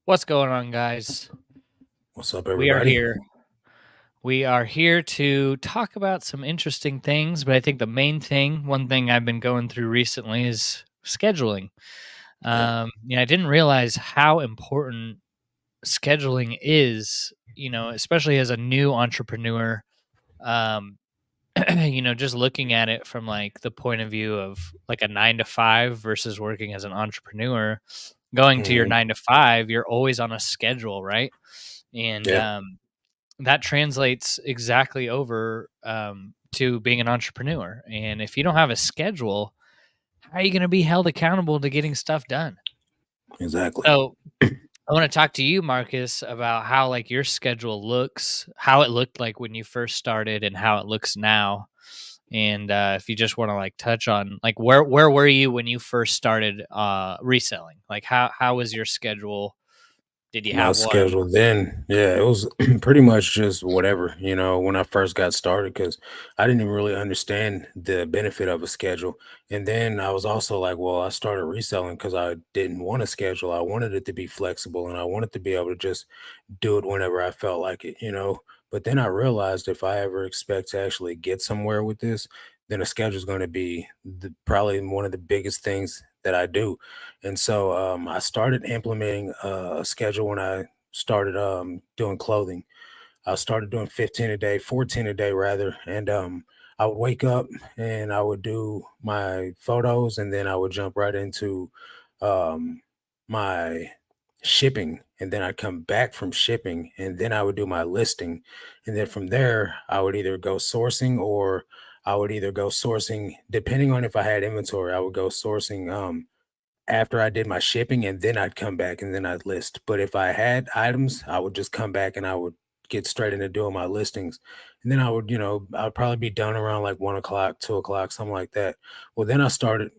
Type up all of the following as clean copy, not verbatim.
What's going on, guys? What's up, We are everybody? here. We are here to talk about some interesting things, but I think the main thing, one thing I've been going through recently is scheduling. Yep. I didn't realize how important scheduling is, especially as a new entrepreneur. Um, just looking at it from like the point of view of like a 9 to 5 versus working as an entrepreneur, going to your hmm 9 to 5, you're always on a schedule, right? And Yeah. that translates exactly over to being an entrepreneur. And if you don't have a schedule, how are you going to be held accountable to getting stuff done? Exactly. So I want to talk to you, Marcus, about how like your schedule looks, how it looked like when you first started, and how it looks now. And if you just want to like touch on like where were you when you first started reselling? Like how was your schedule? Did you My have one? schedule then, yeah, it was pretty much just whatever, when I first got started, because I didn't even really understand the benefit of a schedule. And then I was also like, well, I started reselling because I didn't want a schedule. I wanted it to be flexible and I wanted to be able to just do it whenever I felt like it. But then I realized if I ever expect to actually get somewhere with this, then a schedule is going to be probably one of the biggest things that I do. And so I started implementing a schedule when I started doing clothing. I started doing 15 a day, 14 a day rather. And I would wake up and I would do my photos and then I would jump right into um, my shipping. And then I'd come back from shipping and then I would do my listing. And then from there, I would either go sourcing or I would either go sourcing, depending on if I had inventory, I would go sourcing after I did my shipping and then I'd come back and then I'd list. But if I had items, I would just come back and I would get straight into doing my listings. And then I'd probably be done around like 1 o'clock, 2 o'clock, something like that. Well, then I started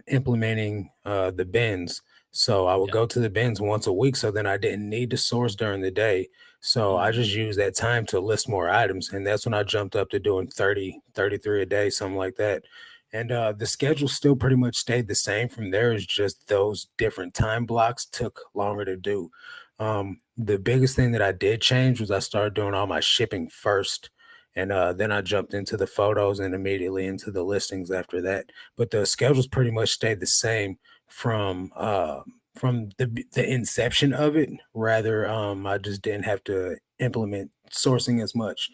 implementing the bins. So I would Yeah. go to the bins once a week. So then I didn't need to source during the day. So I Mm. just used that time to list more items. And that's when I jumped up to doing 30, 33 a day, something like that. And the schedule still pretty much stayed the same from there. It's just those different time blocks took longer to do. The biggest thing that I did change was I started doing all my shipping first. And then I jumped into the photos and immediately into the listings after that. But the schedules pretty much stayed the same from the inception of it. Rather, I just didn't have to implement sourcing as much.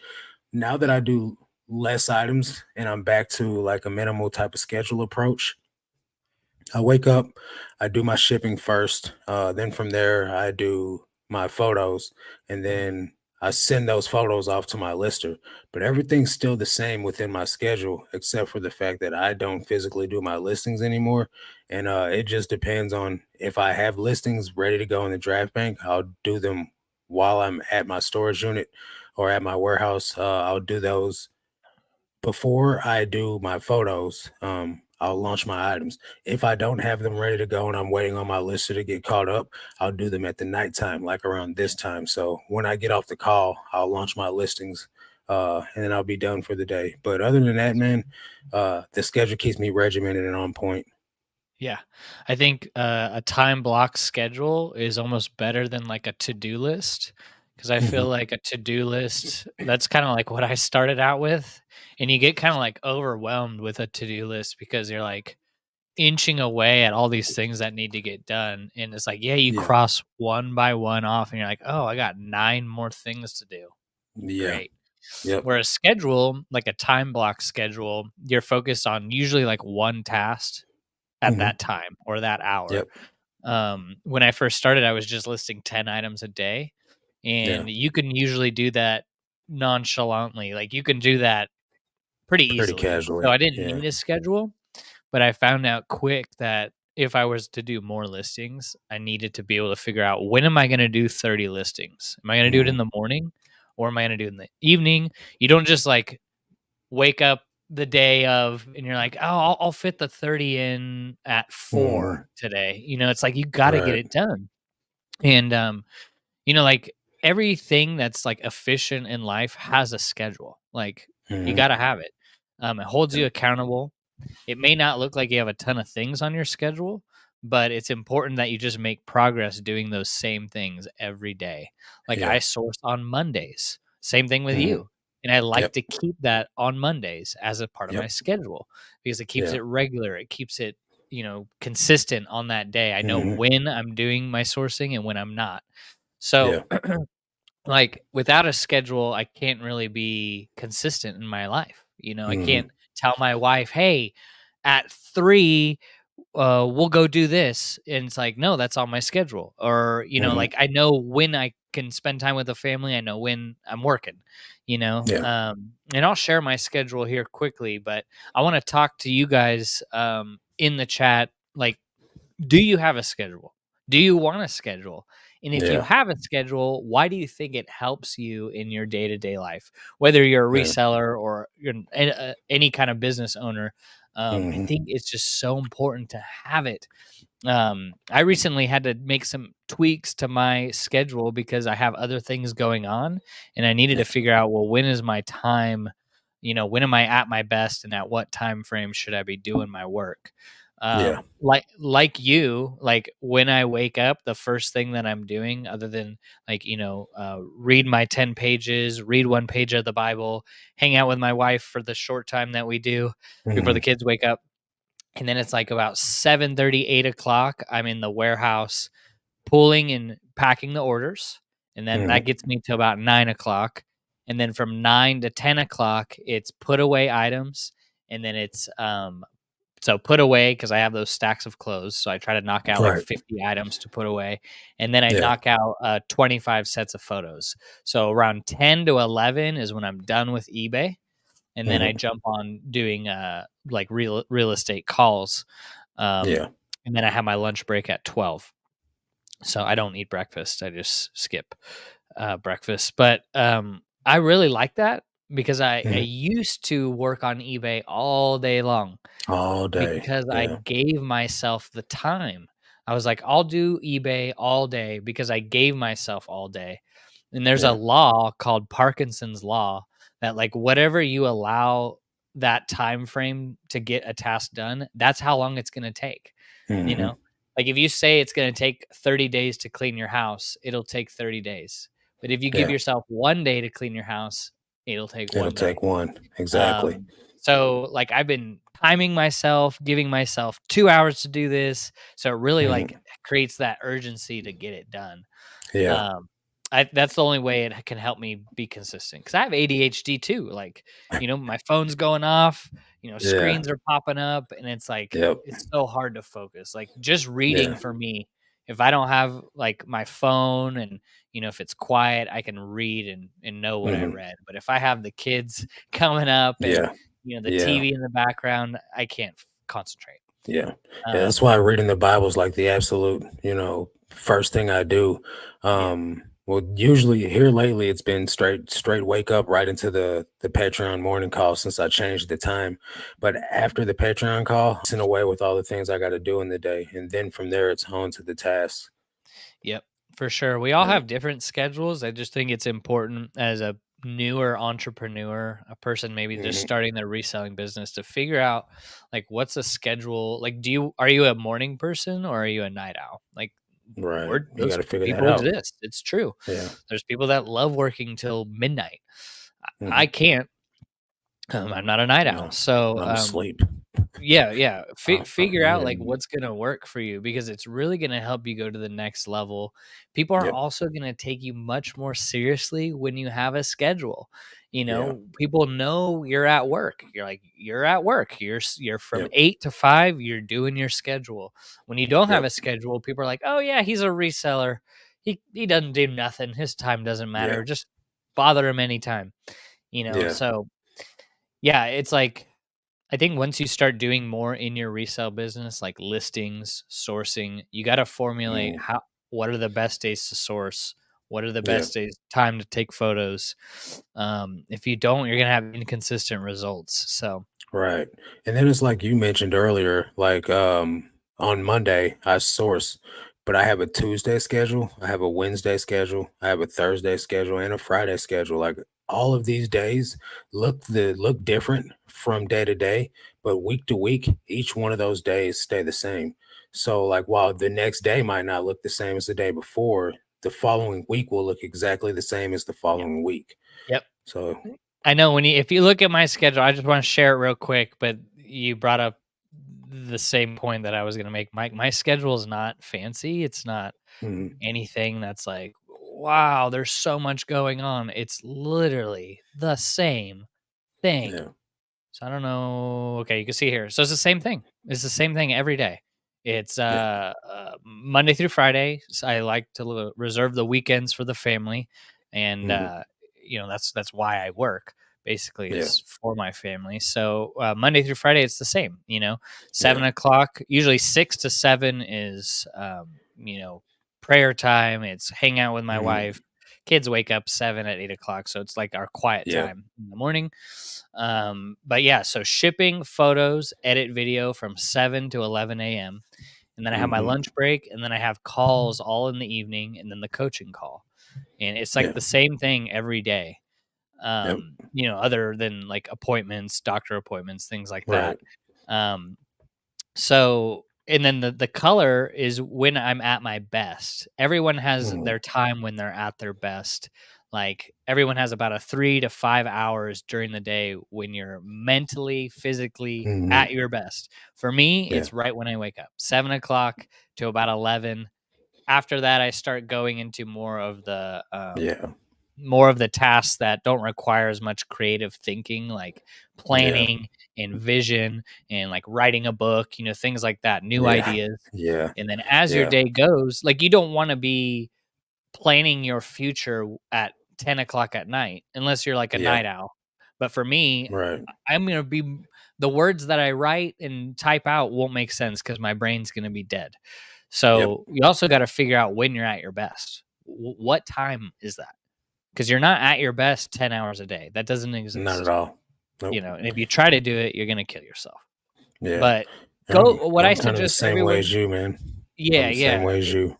Now that Yeah. I do less items and I'm back to like a minimal type of schedule approach, I wake up, I do my shipping first. Then from there, I do my photos, and Mm. then I send those photos off to my lister. But everything's still the same within my schedule, except for the fact that I don't physically do my listings anymore. And it just depends on if I have listings ready to go in the draft bank, I'll do them while I'm at my storage unit or at my warehouse. I'll do those before I do my photos. I'll launch my items. If I don't have them ready to go and I'm waiting on my lister to get caught up, I'll do them at the nighttime, like around this time. So when I get off the call, I'll launch my listings, and then I'll be done for the day. But other than that, man, the schedule keeps me regimented and on point. Yeah. I think, a time block schedule is almost better than, like, a to-do list, because I feel Mhm. like a to-do list that's kinda like what I started out with, and you get kinda, like, overwhelmed with a to-do list because you're, like, inching away at all these things that need to get done, and it's like, yeah, you Yeah. cross one by one off, and you're like, "Oh, I got 9 more things to do. Yeah. Great." Yep. Where a schedule, like a time block schedule, you're focused on usually, like, one task at hmm that time or that hour. Yep. When I first started, I was just listing 10 items a day, Yeah. and you can usually do that nonchalantly. Like you can do that pretty Pretty easily. So casually. I didn't Yeah. need a schedule, but I found out quick that if I was to do more listings, I needed to be able to figure out when am I going to do 30 listings? Am I going to do it in hmm the morning or am I going to do it in the evening? You don't just like wake up the day of and you're like, "Oh, I'll fit the 30 in at hmm 4 today." It's like you gotta get Right. it done. And, like, everything that's, like, efficient in life has a schedule. Like, you hmm gotta have it. It holds you Yep. accountable. It may not look like you have a ton of things on your schedule, but it's important that you just make progress doing those same things every day. Like Yeah. I source on Mondays, same thing with Mhm. you. And I like Yep. to keep that on Mondays as a part of my Yep. schedule because it keeps Yeah. it regular. It keeps it, consistent on that day. I know Mhm. when I'm doing my sourcing and when I'm not. So Yeah. like without a schedule, I can't really be consistent in my life. I Mhm. can't tell my wife, "Hey, at 3, we'll go do this." And it's like, "No, that's on my schedule." Or, Mhm. like I know when I can spend time with the family. I know when I'm working, Yeah. and I'll share my schedule here quickly, but I want to talk to you guys in the chat. Like, do you have a schedule? Do you want a schedule? And if you Yeah. have a schedule, why do you think it helps you in your day to day life? Whether you're a Yeah. reseller or you're any kind of business owner, I Mhm. think it's just so important to have it. I recently had to make some tweaks to my schedule because I have other things going on, and I needed Yeah. to figure out, well, when is my time? When am I at my best, and at what time frame should I be doing my work? Yeah. Like you, like when I wake up, the first thing that I'm doing, other than like read my 10 pages, read one page of the Bible, hang out with my wife for the short time that we do before the Mhm. kids wake up, and then it's like about 7:30, 8 o'clock. I'm in the warehouse pulling and packing the orders. And then that Mhm. gets me to about 9 o'clock. And then from 9 to 10 o'clock, it's put away items. And then it's so put away because I have those stacks of clothes. So I try to knock out like Right. 50 items to put away. And then I Yeah. knock out 25 sets of photos. So around 10 to 11 is when I'm done with eBay. And then I Mhm. jump on doing like real estate calls. Yeah. Um, and then I have my lunch break at 12. So I don't eat breakfast. I just skip breakfast. But I really like that because I Mhm. used to work on eBay all day long All day. because I Yeah. gave myself the time. I was like, I'll do eBay all day because I gave myself all day. And there's a Yeah. law called Parkinson's law that like whatever you allow that time frame to get a task done, that's how long it's going to take, you Mhm. know? Like if you say it's going to take 30 days to clean your house, it'll take 30 days. But if you give Yeah. yourself 1 day to clean your house, it'll take It'll 1 day. take one. Exactly. So like I've been timing myself, giving myself 2 hours to do this, so it really like Mhm. creates that urgency to get it done. Yeah. Um, that's the only way it can help me be consistent because I have ADHD too. Like, my phone's going off, Yeah. screens are popping up, and it's like Yep. it's so hard to focus. Like just reading Yeah. for me, if I don't have like my phone and if it's quiet, I can read and know what I Mhm. read. But if I have the kids coming up and Yeah. the Yeah. TV in the background, I can't concentrate. Yeah. Yeah, that's Um, why reading the Bible is like the absolute, first thing I do. yeah. Well, usually here lately it's been straight wake up right into the Patreon morning call since I changed the time. But after the Patreon call, it's in a way with all the things I got to do in the day. And then from there it's on to the tasks. Yep, for sure. We all Yeah. have different schedules. I just think it's important as a newer entrepreneur, a person maybe just Hmm. starting their reselling business to figure out like what's a schedule. Like are you a morning person or are you a night owl? Like Right. You got those to figure that people out. exist. It's true. Yeah. There's people that love working till midnight. I Hmm. can't. I'm not a night owl. No, So I'm asleep. yeah, yeah. Figure out like Yeah. what's gonna work for you because it's really gonna help you go to the next level. People are Yep. also gonna take you much more seriously when you have a schedule. Yeah. People know you're at work. You're at work. You're from Yep. 8 to 5. You're doing your schedule. When you don't have Yep. a schedule, people are like, "Oh yeah, he's a reseller. He doesn't do nothing. His time doesn't Yeah. matter. Just bother him anytime." Yeah. So yeah, it's like I think once you start doing more in your resale business, like listings, sourcing, you got to formulate Mm, what are the best days to source? What are the yeah. best days time to take photos? If you don't, you're gonna have inconsistent results. So Right. And then it's like you mentioned earlier, like on Monday I source, but I have a Tuesday schedule, I have a Wednesday schedule, I have a Thursday schedule and a Friday schedule. Like all of these days look different from day to day, but week to week, each one of those days stay the same. So, like, while the next day might not look the same as the day before, the following week will look exactly the same as the Yep. following week. Yep. So, I know when you if you look at my schedule, I just wanna share it real quick, but you brought up the same point that I was gonna make. My schedule is not fancy. It's not mhm, anything that's like, "Wow, there's so much going on." It's literally the same thing. yeah, So I don't know. Okay, you can see here. So it's the same thing. It's the same thing every day. It's yeah, Monday through Friday. So I like to reserve the weekends for the family, and mhm, that's why I work. Basically, yeah, is for my family. So Monday through Friday, it's the same. 7 yeah, o'clock. Usually 6 to 7 is prayer time. It's hang out with my mhm, wife. Kids wake up 7 at 8 o'clock, so it's like our quiet yeah, time in the morning. But yeah, so shipping photos, edit video from 7 to 11 a.m. And then I have my mhm, lunch break, and then I have calls all in the evening, and then the coaching call. And it's like yeah, the same thing every day. yep, Other than like appointments, doctor appointments, things like that. right, Um, so and then the color is when I'm at my best. Everyone has mhm, their time when they're at their best. Like everyone has about a 3 to 5 hours during the day when you're mentally, physically mhm, at your best. For me, yeah, it's right when I wake up, 7 o'clock to about 11. After that, I start going into yeah, more of the tasks that don't require as much creative thinking, like yeah, planning and vision and like writing a book, things like that, new yeah, ideas. yeah, And then as your yeah, day goes, like you don't want to be planning your future at 10 o'clock at night unless you're like a yeah, night owl. But for me, right, I'm going to be the words that I write and type out won't make sense because my brain's going to be dead. yep, So you also got to figure out when you're at your best. What time is that? Because you're not at your best 10 hours a day. That doesn't not at exist. all. Nope. And if you try to do it, you're gonna kill yourself. Yeah. But I'm what I I'm kind of the suggest same way everyone. as you, man. I'm Yeah, the same yeah, way as you.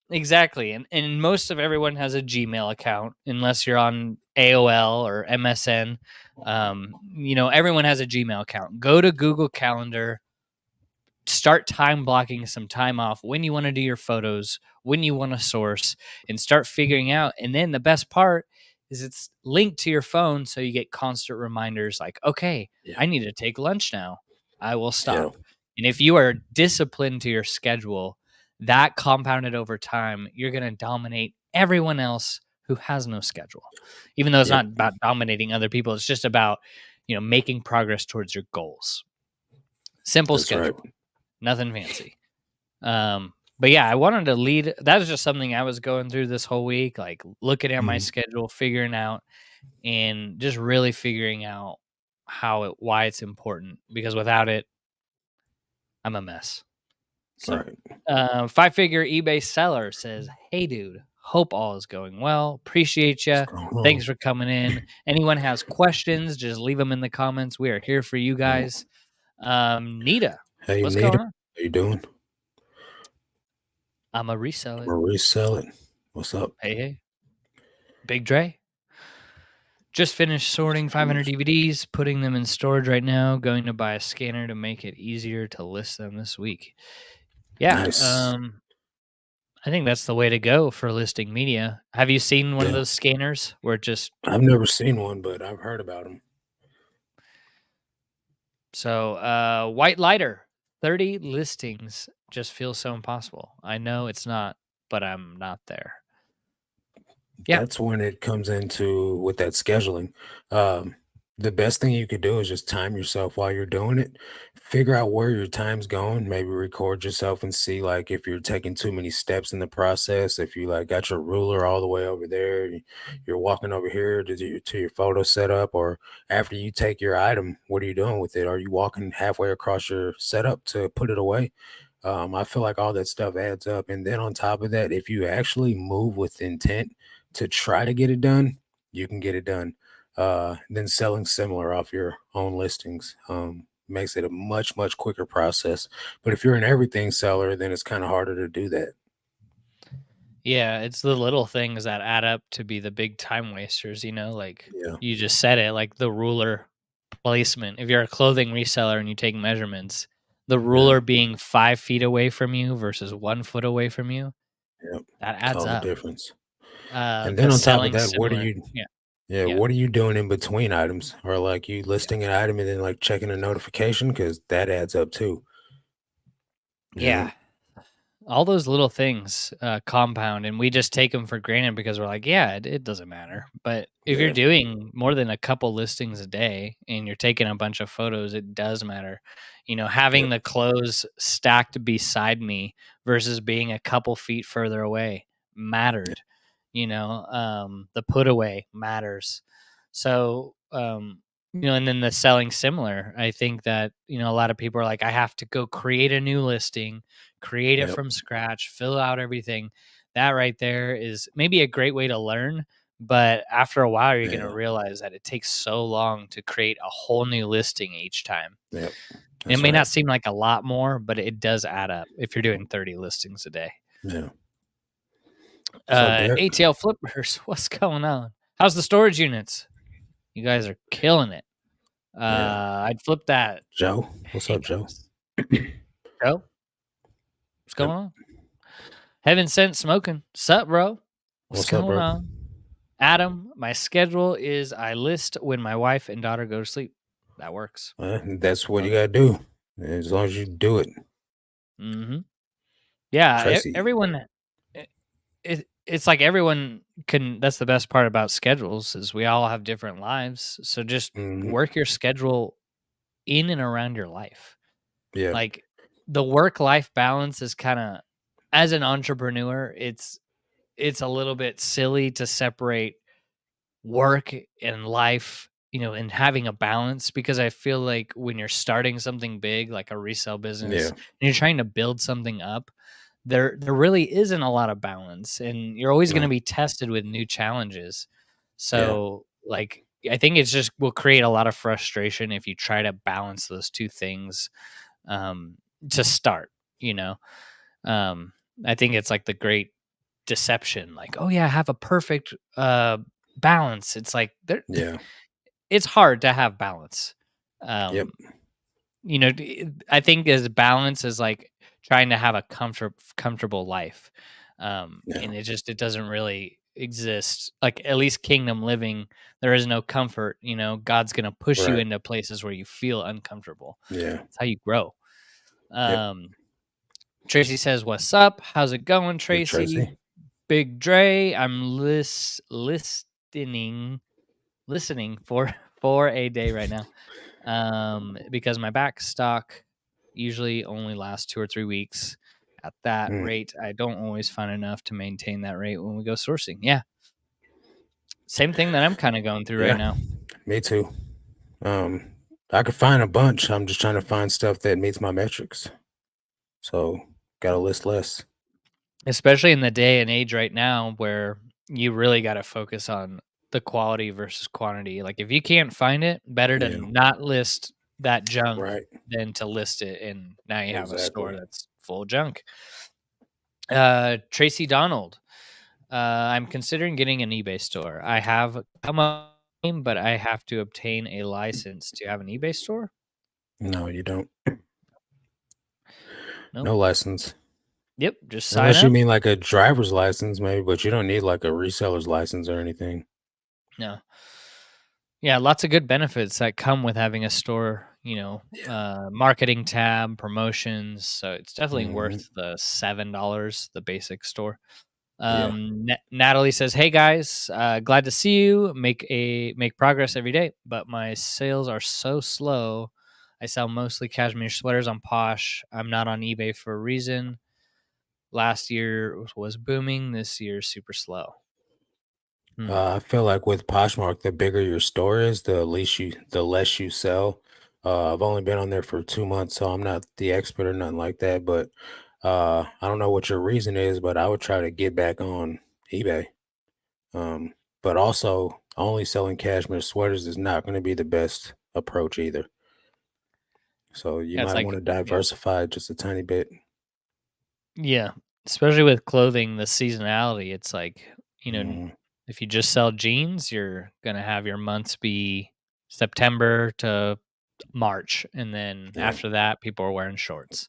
exactly. And most of everyone has a Gmail account unless you're on AOL or MSN. Everyone has a Gmail account. Go to Google Calendar, start time blocking some time off when you want to do your photos, when you want to source, and start figuring out. And then the best part is it's linked to your phone. So you get constant reminders like, okay, Yeah. I need to take lunch now. I will Yeah. stop. And if you are disciplined to your schedule, that compounded over time, you're going to dominate everyone else who has no schedule. Even though it's Yep. not about dominating other people, it's just about, making progress towards your goals. Simple That's right. schedule, nothing fancy. But yeah, I wanted to lead. That was just something I was going through this whole week, like looking at my Mhm. schedule, figuring out, and just really figuring out why it's important. Because without it, I'm a mess. So, Right. 5-figure eBay seller says, "Hey, dude, hope all is going well. Appreciate What's you. going Thanks on? for coming in. Anyone has questions, just leave them in the comments. We are here for you Mm. guys." Nita, Hey, what's Nita, going on? how you doing? I'm a resell I'm it. gonna resell it. What's up? Hey, hey, Big Dre. Just finished sorting 500 DVDs, putting them in storage right now. Going to buy a scanner to make it easier to list them this week. Yeah, Nice. I think that's the way to go for listing media. Have you seen one of Yeah. those scanners where it just I've never seen one, but I've heard about them. white lighter, 30 listings just feels so impossible. I know it's not, but I'm not there. Yeah. That's when it comes into with that scheduling. Um, the best thing you could do is just time yourself while you're doing it. Figure out where your time's going. Maybe record yourself and see like if you're taking too many steps in the process. If you like got your ruler all the way over there, you're walking over here to your photo setup, or after you take your item, what are you doing with it? Are you walking halfway across your setup to put it away? I feel like all that stuff adds up. And then on top of that, if you actually move with intent to try to get it done, you can get it done. Then selling similar off your own listings makes it a much, much quicker process. But if you're an everything seller, then it's kind of harder to do that. Yeah, it's the little things that add up to be the big time wasters, like Yeah. you just said it, like the ruler placement. If you're a clothing reseller and you take measurements, the Yeah, ruler being 5 feet away from you versus 1 foot away from you, yep. that adds All the up. difference. And then The on top of selling that, what are similar. you Yeah, yeah, yeah, what are you doing in between items? Or like you yeah. listing an item and then like checking a notification because that adds up too. Yeah, Yeah. All those little things compound, and we just take them for granted because we're like, yeah, it doesn't matter. But if you're yeah, doing more than a couple listings a day and you're taking a bunch of photos, it does matter. Having yep, the clothes stacked beside me versus being a couple feet further away yep, mattered. The put away matters. So, and then the selling similar. I think that, a lot of people are like, I have to go create a new listing, create it yep, from scratch, fill out everything. That right there is maybe a great way to learn, but after a while, you're going to yeah, realize that it takes so long to create a whole new listing each time. yep. It That's may right. not seem like a lot more, but it does add up if you're doing 30 listings a day. Yeah. What's up, Derek? ATL flippers, what's going on? How's the storage units? You guys are killing it. Yeah. I'd flip that. Joe. What's Hey up, Joe? guys, Joe, what's Yep. going on? Heaven sent smoking. Sup, bro? What's What's up, going bro? on? Adam, my schedule is I list when my wife and daughter go to sleep. That works. That's what you Oh, gotta do. As long as you do it. mm-hmm. Yeah, Tracy. everyone. It's like everyone can. That's the best part about schedules is we all have different lives. So just Mhm. work your schedule in and around your life. Yeah. Like the work life balance is kind of, as an entrepreneur, it's a little bit silly to separate work and life, and having a balance, because I feel like when you're starting something big like a resale business Yeah. and you're trying to build something up, there really isn't a lot of balance, and you're always going to No. be tested with new challenges. Yeah. So, like, I think it's just will create a lot of frustration if you try to balance those two things um to start, you know. Um I think it's like the great deception, like, oh yeah, have a perfect balance. It's like there Yeah. it's hard to have balance. Yep. um I think as balance is like trying to have a comfortable life. Yeah. And it doesn't really exist, like, at least kingdom living. There is no comfort. God's gonna push you Right. into places where you feel uncomfortable. Yeah. It's how you grow. Yep. um Tracy says, "What's up? How's it going, Big Tracy?" Tracy. Big Dre, I'm listening for for a day right now. Because my back stock usually only lasts 2 or 3 weeks. At that Mm. rate, I don't always find enough to maintain that rate when we go sourcing. Yeah, same thing that I'm kind of going through right Yeah. now. Me too. Um, I could find a bunch. I'm just trying to find stuff that meets my metrics. So gotta list less. Especially in the day and age right now where you really got to focus on the quality versus quantity. Like, if you can't find it, better to Yeah. not list that junk Right. than to list it and now you have a store Exactly. that's full of junk. Tracy Donald, I'm considering getting an eBay store. I have come up, but I have to obtain a license to have an eBay store. No, you don't. Nope. No license. Yep. Just sign Unless you up. mean like a driver's license, maybe, but you don't need like a reseller's license or anything. No. Yeah, lots of good benefits that come with having a store, Yeah. marketing tab, promotions. So it's definitely Mhm. worth the $7, the basic store. Yeah. Natalie says, "Hey guys, glad to see you. Make progress every day, but my sales are so slow. I sell mostly cashmere sweaters on Posh. I'm not on eBay for a reason. Last year was booming. This year's super slow." Hmm. I feel like with Poshmark, the bigger your store is, the less you sell. I've only been on there for 2 months, so I'm not the expert or nothing like that. But I don't know what your reason is, but I would try to get back on eBay. Um, but also, only selling cashmere sweaters is not going to be the best approach either. So you Yeah, it's might want like, to yeah, diversify just a tiny bit. yeah, especially with clothing, the seasonality. It's like, Mhm. if you just sell jeans, you're gonna have your months be September to March, and then Yeah. after that, people are wearing shorts.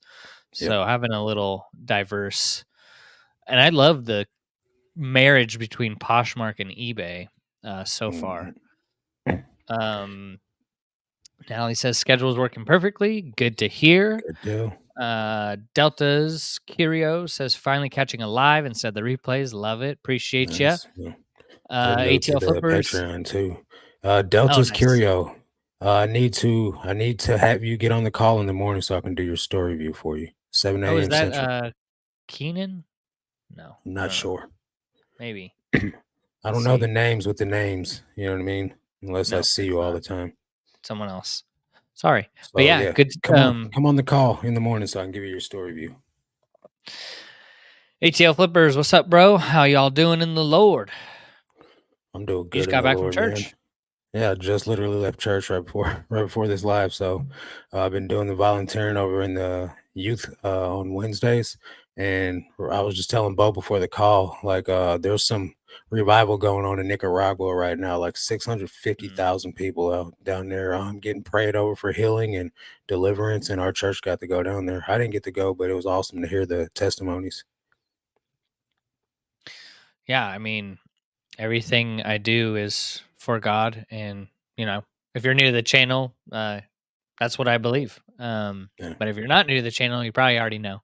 Yep. So having a little diverse, and I love the marriage between Poshmark and eBay so far. Mhm. Um, Natalie says schedule is working perfectly. Good to hear. Good deal. Delta's Curio says finally catching a live and said the replays. Love it. Appreciate you. Nice. Yeah. Put a note to ATL the Flippers. Patreon too. Oh, Delta's nice. Curio. I need to have you get on the call in the morning so I can do your story view for you. 7 Oh, is a.m. that Central. Keenan? No, I'm I not don't know. sure. Maybe. I Let's don't know the see. names with the names. You know what I mean? Unless I No, see it's you all not. the time. Someone else. Sorry. But So yeah, yeah, good. come on the call in the morning so I can give you your story view. ATL Flippers, what's up, bro? How y'all doing in the Lord? I'm doing You good just in got the back from Lord, man. church? Yeah, I just literally left church right before right before this live. So I've been doing the volunteering over in the youth on Wednesdays, and I was just telling Bo before the call, like there's some revival going on in Nicaragua right now. Like Mm. 650,000 people out down there getting prayed over for healing and deliverance, and our church got to go down there. I didn't get to go, but it was awesome to hear the testimonies. Yeah, I mean, everything I do is for God, and if you're new to the channel, that's what I believe. Yeah, But if you're not new to the channel, you probably already know.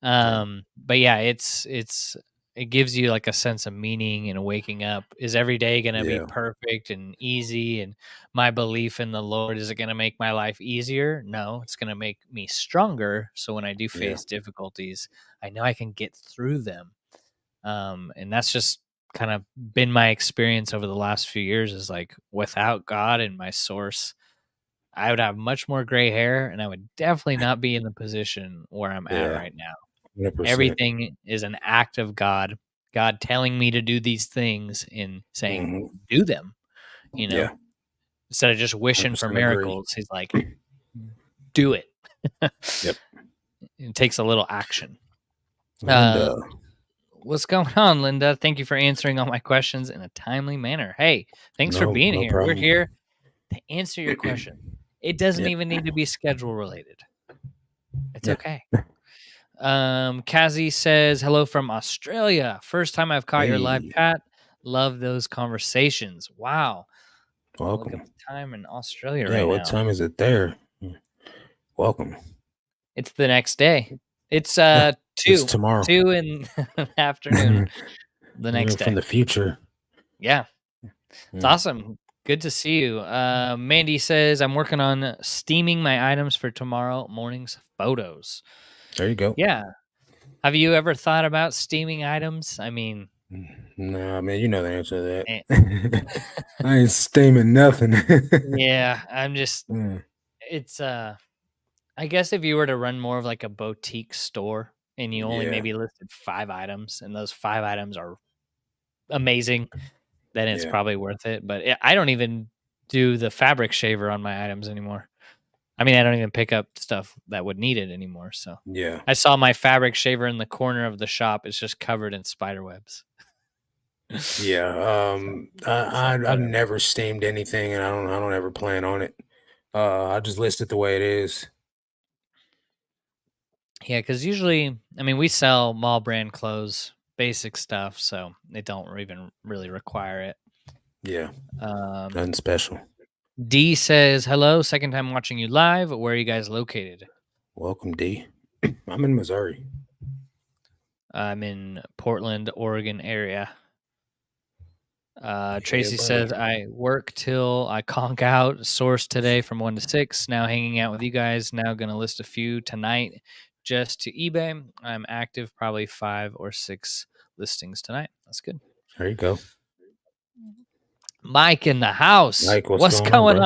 yeah, But yeah, it gives you like a sense of meaning and waking up. Is every day gonna be yeah, perfect and easy? And my belief in the Lord, is it gonna make my life easier? No, it's gonna make me stronger. So when I do yeah, face difficulties, I know I can get through them. And that's just kind of been my experience over the last few years, is like without God and my source, I would have much more gray hair and I would definitely not be in the position where I'm at yeah, right now. 100%. Everything is an act of God, God telling me to do these things and saying, Hmm. do them, you know, Yeah, instead of just wishing for 100% agree. miracles. He's like, do it. Yep. It takes a little action. Uh, Linda. what's going on, Linda? Thank you for answering all my questions in a timely manner. Hey, thanks for No, being no here. We're problem. here to answer your question. It doesn't Yeah, even need to be schedule related. It's yeah. okay. Kazi says, hello from Australia. First time I've caught your live Hey, chat. Love those conversations. Wow. I'm gonna look up welcome. the time in Australia Yeah, right what now. time is it there? Welcome. It's the next day. It's Yeah, it's two. tomorrow. 2 in the afternoon the You're next from day. the future. Yeah. It's Mm, awesome. Good to see you. Mandy says, I'm working on steaming my items for tomorrow morning's photos. there you go. Yeah. Have you ever thought about steaming items? I mean, Nah, man, you know the answer to eh, that. I ain't steaming nothing. yeah, I'm just, Mm, it's, I guess if you were to run more of like a boutique store and you only yeah, maybe listed 5 items and those 5 items are amazing, then it's yeah, probably worth it. But I don't even do the fabric shaver on my items anymore. I mean, I don't even pick up stuff that would need it anymore. So yeah, I saw my fabric shaver in the corner of the shop. It's just covered in spider webs. yeah. So it's like I've whatever. never steamed anything, and I don't ever plan on it. I just list it the way it is. Yeah, because usually, I mean, we sell mall brand clothes, basic stuff, so they don't even really require it. Yeah, Um, nothing special. D says, hello, second time watching you live. Where are you guys located? Welcome, D. I'm in Missouri. I'm in Portland, Oregon area. Yeah, Tracy buddy. says, I work till I conk out. Source today from 1 to 6. Now hanging out with you guys. Now going to list a few tonight just to eBay. I'm active, probably 5 or 6 listings tonight. That's good. There you go. Mike in the house. Mike, what's What's going on, going bro?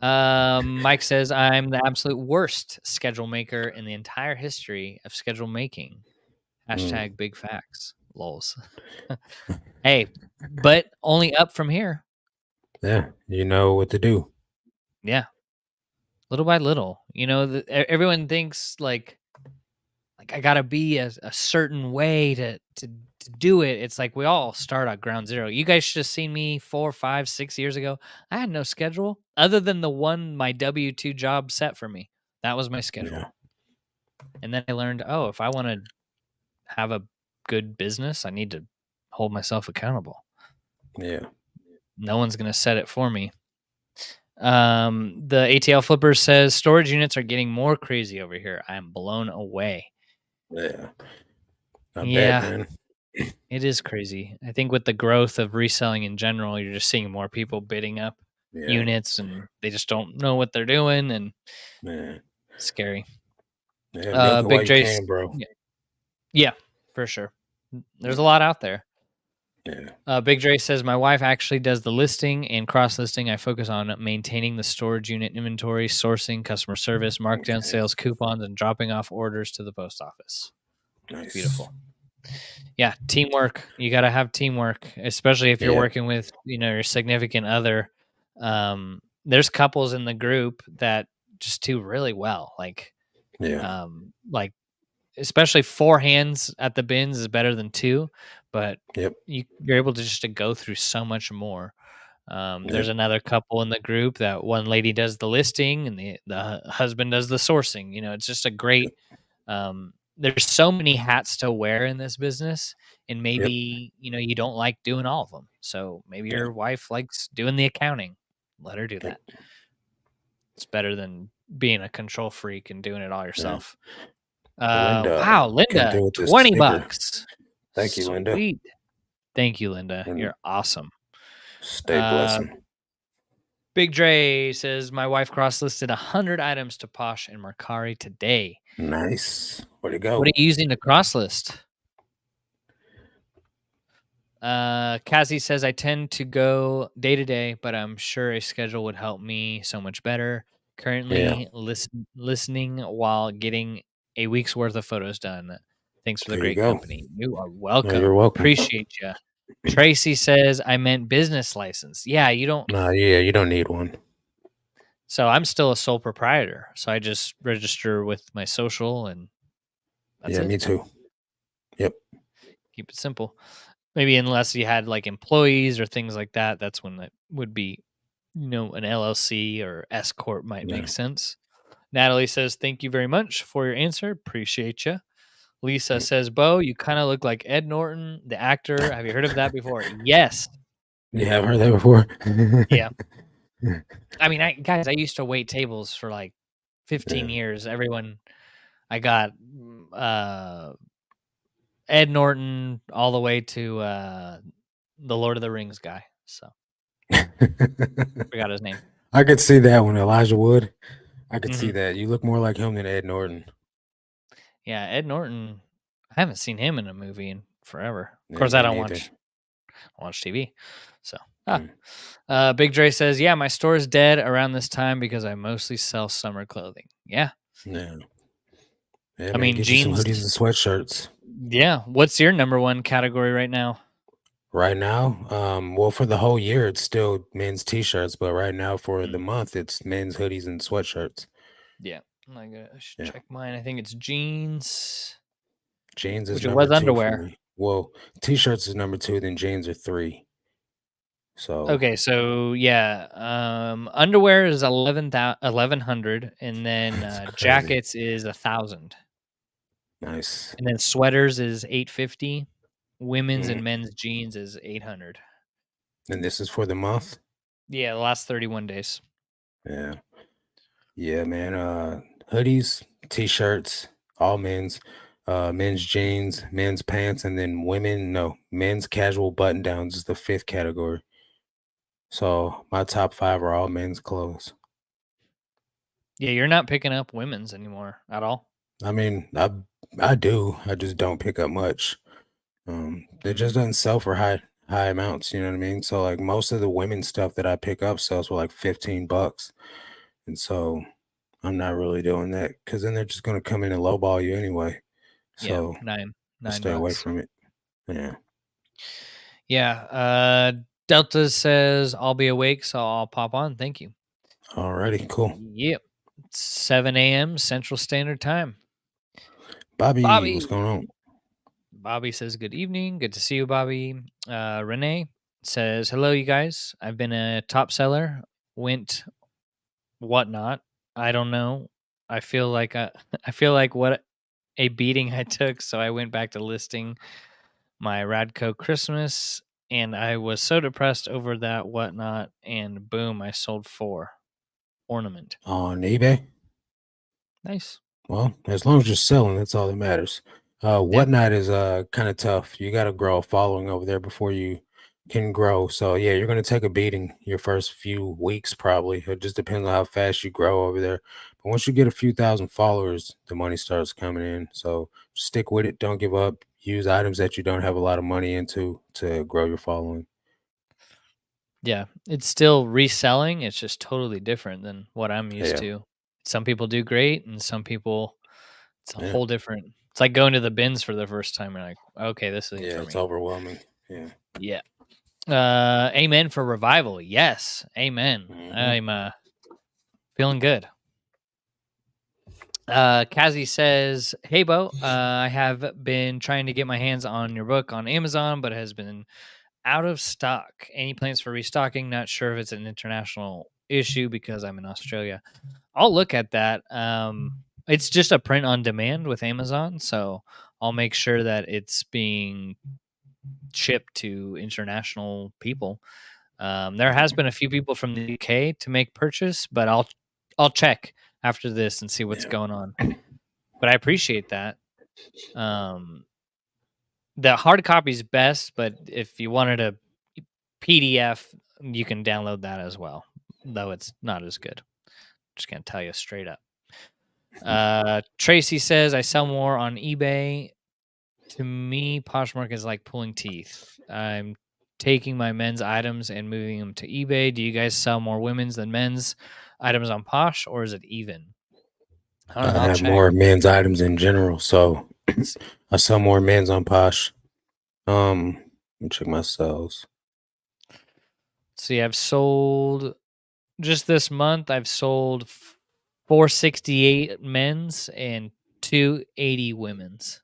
on? Mike says, I'm the absolute worst schedule maker in the entire history of schedule making. Mm, Hashtag big facts. Lols. Hey, but only up from here. yeah, you know what to do. Yeah, little by little. Everyone thinks like I gotta be a certain way to to do it, it's like we all start at ground zero. You guys should have seen me 4, 5, 6 years ago. I had no schedule other than the one my W-2 job set for me. That was my schedule. Yeah. And then I learned, oh, if I want to have a good business, I need to hold myself accountable. Yeah. No one's going to set it for me. The ATL Flipper says storage units are getting more crazy over here. I am blown away. Yeah. I bet, Yeah, man. it is crazy. I think with the growth of reselling in general, you're just seeing more people bidding up Yeah. units and they just don't know what they're doing and Man. it's scary. Yeah. Milk it while Big you J's. can, bro. Yeah, yeah, for sure. There's a Yeah. lot out there. Yeah. Big Dre says, my wife actually does the listing and cross listing. I focus on maintaining the storage unit inventory, sourcing, customer service, markdown Okay. sales, coupons, and dropping off orders to the post office. Nice. Beautiful. Yeah, teamwork. You got to have teamwork, especially if you're Yeah. working with, your significant other. There's couples in the group that just do really well. Yeah. Like especially 4 hands at the bins is better than 2, but Yep. you're able to just to go through so much more. There's Yep. another couple in the group that one lady does the listing and the husband does the sourcing. It's just a great. Yep. There's so many hats to wear in this business, and Yep. maybe you don't like doing all of them. So maybe Yeah. your wife likes doing the accounting. Let her do Yep. that. It's better than being a control freak and doing it all Yeah. yourself. Linda Wow, came Linda, through with this 20 sticker. bucks. Thank you, Linda. Sweet. Thank you, Linda. And You're awesome. stay Uh, blessing. Big Dre says my wife cross-listed 100 items to Posh and Mercari today. Nice. Where'd it What go? are you using to cross-list? Cassie says I tend to go day to day, but I'm sure a schedule would help me so much better. Yeah. Currently listening while getting a week's worth of photos done. Thanks for the There you great go. company. You are No, you're welcome. welcome. Appreciate you. Tracy says I meant business license. Yeah, you don't. Nah, yeah, you don't need one. So I'm still a sole proprietor. So I just register with my social and that's Yeah, it. me too. Yep. Keep it simple. Maybe unless you had like employees or things like that, that's when that would be, an LLC or S corp might Yeah. make sense. Natalie says, "Thank you very much for your answer. Appreciate you." Lisa says, "Bo, you kind of look like Ed Norton, the actor. Have you heard of that before?" Yes. You have heard that before? Yeah. I mean, I used to wait tables for like 15 Yeah. years. I got Ed Norton all the way to the Lord of the Rings guy. So forgot his name. I could see that one, Elijah Wood. I could see Hmm. that. You look more like him than Ed Norton. Yeah, Ed Norton. I haven't seen him in a movie in forever. Of Yeah, course, I me don't neither. watch TV. So, Mm. Big Dre says, "Yeah, my store is dead around this time because I mostly sell summer clothing." Yeah, Yeah. Yeah, I man, mean get you some jeans. hoodies and sweatshirts. Yeah, what's your number one category right now? Right now, well, for the whole year, it's still men's t-shirts, but right now for the Mm, month, it's men's hoodies and sweatshirts. yeah, I should Yeah. check mine. I think it's jeans, Jeans is which it number was 2 for underwear. me. Well, t-shirts is number 2, then jeans are 3. So, Okay, so yeah, underwear is 1100, and then it's crazy. jackets is 1,000. Nice. And then sweaters is 850. Women's Mhm. and men's jeans is 800. And this is for the month? Yeah, the last 31 days. Yeah. Yeah, man, hoodies, t-shirts, all men's, men's jeans, men's pants, and then men's casual button downs is the 5th category. So, my top 5 are all men's clothes. Yeah, you're not picking up women's anymore at all. I mean, I do, I just don't pick up much. It just Mm, doesn't sell for high amounts, you know what I mean? So, like, most of the women's stuff that I pick up sells for, like, 15 bucks, and so I'm not really doing that because then they're just gonna come in and lowball you anyway. yeah, So, nine I nine stay away bucks. from it. Yeah. Yeah. Delta says I'll be awake, so I'll pop on. Thank you. Alrighty, cool. Yep. 7 a.m. Central Standard Time. Bobby, what's Bobby. going on? Bobby says, good evening. Good to see you, Bobby. Renee says, hello, you guys. I've been a top seller, went whatnot. I don't know. I feel like I feel like what a beating I took. So I went back to listing my Radco Christmas and I was so depressed over that whatnot. And boom, I sold 4 ornament. On eBay. Nice. Well, as long as you're selling, that's all that matters. Yeah. Whatnot is kind of tough. You got to grow a following over there before you can grow. So yeah, you're gonna take a beating your first few weeks probably. It just depends on how fast you grow over there. But once you get a few thousand followers, the money starts coming in. So stick with it. Don't give up. Use items that you don't have a lot of money into to grow your following. Yeah, it's still reselling, it's just totally different than what I'm used Yeah, to. Some people do great and some people it's a yeah, whole different it's like going to the bins for the first time and like, "Okay, this isn't yeah. for It's me." overwhelming. Yeah. Yeah. Amen for revival. Yes, amen. Hmm. I'm, feeling good. Kazi says, "Hey, Bo, I have been trying to get my hands on your book on Amazon, but it has been out of stock. Any plans for restocking? Not sure if it's an international issue because I'm in Australia. I'll look at that. It's just a print on demand with Amazon, so I'll make sure that it's being shipped to international people. There has been a few people from the UK to make purchase, but I'll check after this and see what's Yeah. going on. But I appreciate that. Um, the hard copy is best, but if you wanted a PDF, you can download that as well, though it's not as good. Just gonna tell you straight up. Tracy says I sell more on eBay. To me, Poshmark is like pulling teeth. I'm taking my men's items and moving them to eBay. Do you guys sell more women's than men's items on Posh, or is it even? I don't know. I I'll have check. more men's items in general, so Let's see. I sell more men's on Posh. Let me check my sales. See, I've sold just this month. I've sold 468 men's and 280 women's.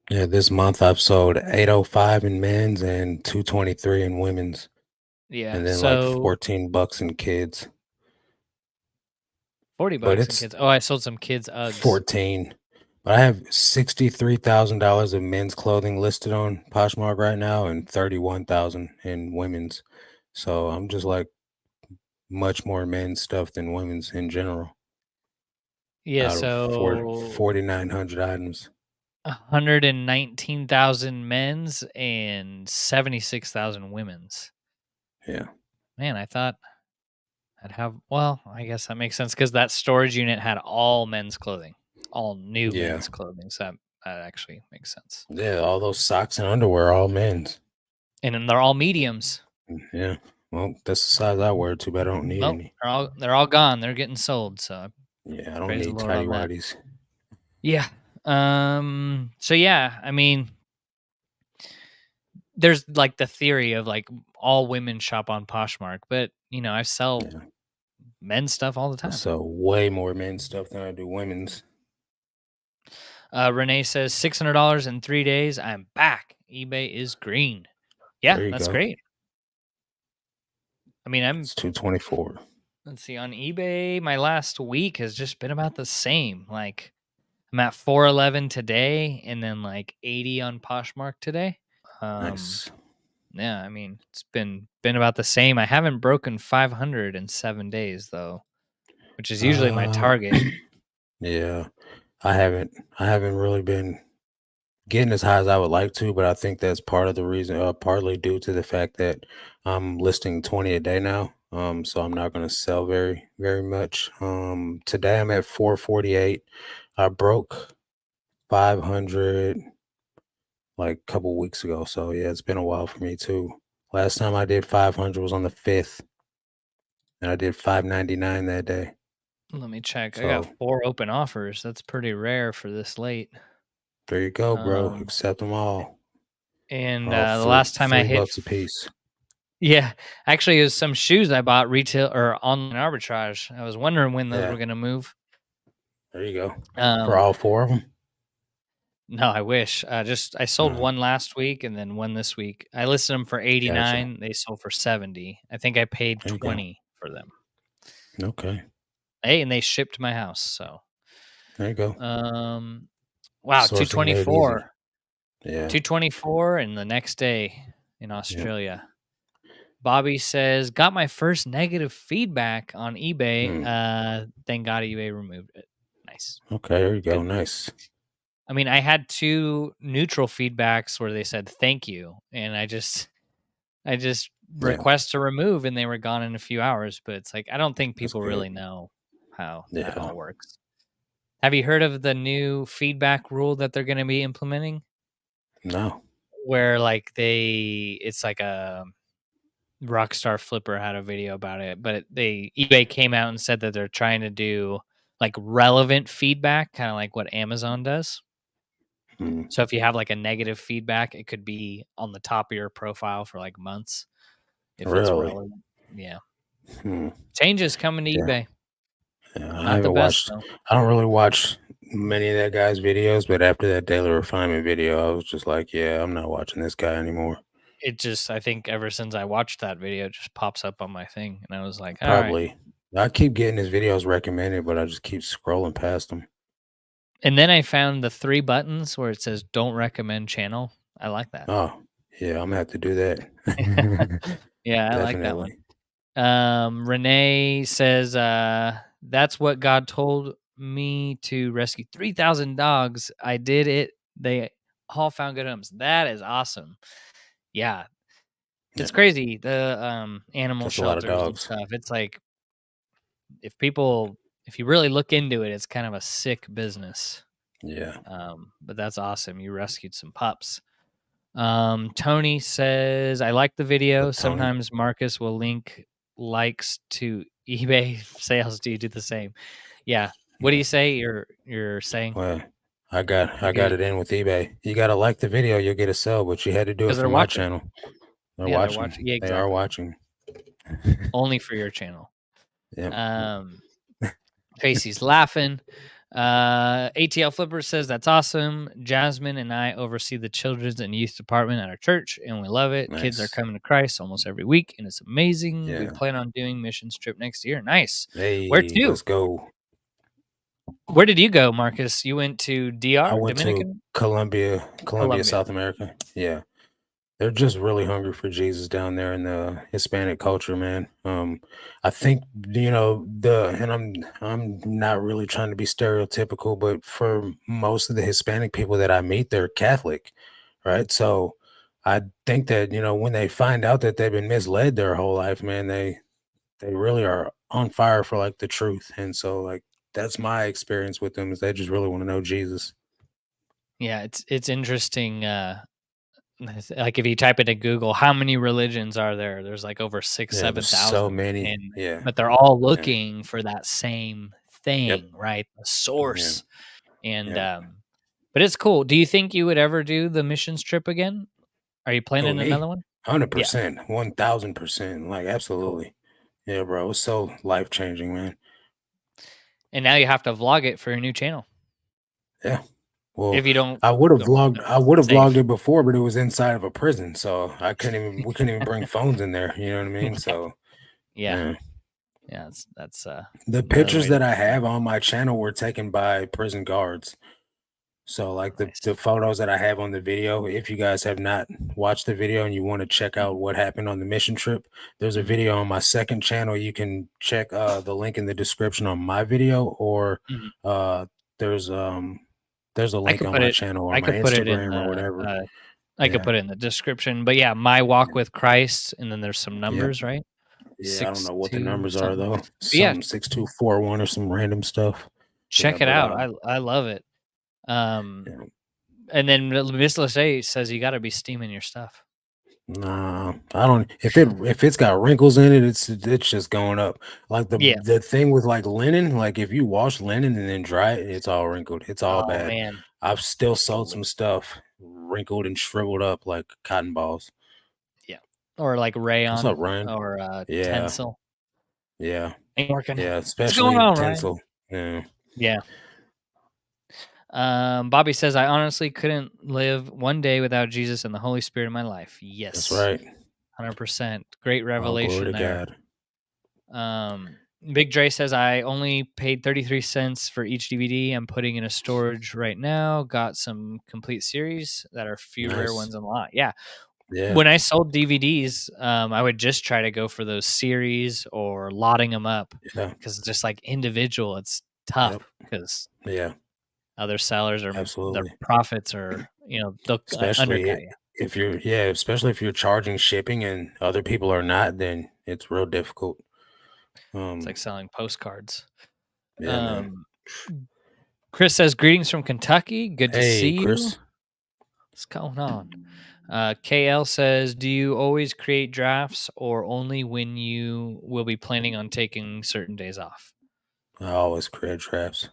Yeah, this month I've sold 805 in men's and 223 in women's, Yeah, and then like so $14 in kids. 40 But bucks in it's kids. Oh, I sold some kids Uggs. 14. But I have $63,000 of men's clothing listed on Poshmark right now and 31,000 in women's. So I'm just like much more men's stuff than women's in general Yeah, out of so 4,900 items. 119,000 men's and 76,000 women's. Yeah. Man, I thought I'd have well, I guess that makes sense because that storage unit had all men's clothing, all new Yeah. men's clothing. So that actually makes sense. Yeah. All those socks and underwear are all men's. And then they're all mediums. Yeah. Well, that's the size I wear. Too bad I don't need Nope, any. they're all gone. They're getting sold. So Yeah, I don't praise the need Lord tidy on that. whities. Yeah. So yeah, I mean, there's like the theory of like all women shop on Poshmark, but I sell Yeah. men's stuff all the I time. sell way more men's stuff than I do women's. Renee says $600 in 3 days. I'm back. eBay is green. Yeah, There you that's go. great. I mean, It's 224. let's see, on eBay, my last week has just been about the same. Like, I'm at 411 today and then like 80 on Poshmark today. Um, Nice. yeah, I mean, it's been about the same. I haven't broken 500 in 7 days though, which is usually my Uh, target. yeah, I haven't really been getting as high as I would like to, but I think that's part of the reason, partly due to the fact that I'm listing 20 a day now. So I'm not going to sell very, very much. Today I'm at 448. I broke 500 like a couple weeks ago. So yeah, it's been a while for me too. Last time I did 500 was on the 5th, and I did 599 that day. Let me check. I got So 4 open offers. That's pretty rare for this late. there you go, bro. Um, Accept them all. and All the three last time I three hit, bucks a piece. yeah, actually, it was some shoes I bought retail or online arbitrage. I was wondering when those Yeah, were gonna move. there you go. For Um, all four of them. No, I wish. Just I sold Uh, one last week and then one this week. I listed them for Gotcha. 89, they sold for 70. I think I paid There you go. 20 for them. Okay. Hey, and they shipped to my house, so, There you go. um, wow, Sourcing made easy. 224. Yeah. 224 and the next day in Yeah. Australia. Bobby says, "Got my first negative feedback on eBay. Mm. Thank God eBay removed it." Nice. Okay. There you go. Good. Nice. I mean, I had 2 neutral feedbacks where they said, "Thank you," and I just Yeah. request to remove, and they were gone in a few hours, but it's like, I don't think That's people good. really know how that Yeah. all works. Have you heard of the new feedback rule that they're gonna be implementing? No. Where, like, it's like a Rockstar Flipper had a video about it, but they eBay came out and said that they're trying to do, like, relevant feedback, kinda like what Amazon does. Mm. So if you have, like, a negative feedback, it could be on the top of your profile for, like, months if it's Really? relevant. Yeah. Hmm. Changes coming to Yeah. eBay. Yeah. I Not the haven't best, watched. though. I don't really watch many of that guy's videos, but after that daily refinement video, I was just like, yeah, I'm not watching this guy anymore. It just I think ever since I watched that video, it just pops up on my thing, and I was like, "Alright." Probably. I keep getting his videos recommended, but I just keep scrolling past them. And then I found the 3 buttons where it says, "Don't recommend channel." I like that. Oh, yeah, I'm gonna have to do that. Yeah, I like that one. Definitely. Renee says, "That's what God told me to rescue 3,000 dogs. I did it. They all found good homes." That is awesome. Yeah, Yeah, it's crazy, the, animal that's a lot of shelters and dogs. stuff. It's like, if you really look into it, it's kind of a sick business. Yeah. But that's awesome. You rescued some pups. Tony says, "I like the video. Up, Tony. Sometimes Marcus will link likes to eBay sales. Do you do the same?" Yeah. What do Yeah. you say? You're saying Well, you I do got it it in with eBay. You gotta like the video, you'll get a sell, but you had to do it because for they're my watching. channel. They're Yeah, they're watching. watching. Yeah, They are exactly. watching. Only for your channel. Yep. Um, Tracy's laughing. ATL Flipper says that's awesome. Jasmine and I oversee the children's and youth department at our church, and we love it. Kids are Nice. coming to Christ almost every week, and it's amazing. We Yeah. plan on doing missions trip next year. Nice. Where Hey, to? let's go. Where did you go, Marcus? You went to I DR, went to Dominican, Columbia, Colombia. South America. Yeah. They're just really hungry for Jesus down there in the Hispanic culture, man. I think and I'm not really trying to be stereotypical, but for most of the Hispanic people that I meet, they're Catholic, right? So I think that when they find out that they've been misled their whole life, man, they really are on fire for like the truth, and so like that's my experience with them is they just really want to know Jesus. Yeah, it's interesting. Like if you type it in Google, how many religions are there? There's like over six, Yeah, there's seven so thousand, many. and Yeah, but they're all yeah, looking for that same yep, thing, right? The yeah, source. And yeah. but it's cool. Do you think you would ever do the missions trip again? Are you Who, planning me? another one? Yeah, 100%, 1000%. Like, cool. absolutely. Yeah, bro. It's so life changing, man. And now you have to vlog it for your new channel. Yeah. Well, If you don't if I it's would have vlogged safe. it before, but it was inside of a prison. So we couldn't even bring phones in there. You know what I mean? So, Yeah. yeah. Yeah, that's The another pictures way to that I do it. have on my channel were taken by prison guards. So like the Nice. photos that I have on the video, if you guys have not watched the video and you want to check out Mhm, what happened on the mission trip, there's a mhm, video on my second channel. You can check the link in the description on my video, or mhm. uh there's um there's a I link could on put my it channel or I my could put it in Instagram or the, whatever. I could Yeah. put it in the description, but yeah, my walk Yeah. with Christ, and then there's some Yep. numbers, right? Yeah. I don't know what the 6-2 numbers are something. though. But yeah, Some 6241 or some random stuff. Yeah, check it but out. I love it. Um, yeah. and then Miss Lachey says you gotta be steaming your stuff. Nah, I don't. If it's got wrinkles in it, it's just going up. Like Yeah. the thing with like linen, like if you wash linen and then dry it, it's all wrinkled. It's all Oh, bad. man. I've still sold Totally. some stuff wrinkled and shriveled up like cotton balls. Yeah. Or like What's rayon up, Ryan? or, Yeah, Tencel. yeah, Ain't working. yeah. What's going Especially on, Ryan? tinsel. Yeah, Yeah. Bobby says, I honestly couldn't live one day without Jesus and the Holy Spirit in my life. That's Yes, right. 100%. Great All glory revelation to there. God. Um, Big Dre says, I only paid 33 cents for each DVD. I'm putting in a storage right now. Got some complete series that are few rare Nice. ones on the lot. Yeah. Yeah. When I sold DVDs, I would just try to go for those series or lotting them up Yeah. because just like individual, it's tough Yep. because Yeah. other sellers are their Absolutely. profits are, they'll Especially undercut you. if you're, yeah, especially if you're charging shipping and other people are not, then it's real difficult. It's like Um, selling postcards. yeah, man. Um, Chris says, greetings from Kentucky. Good to see Hey, you. Chris. What's going on? KL says, do you always create drafts or only when you will be planning on taking certain days off? I always create drafts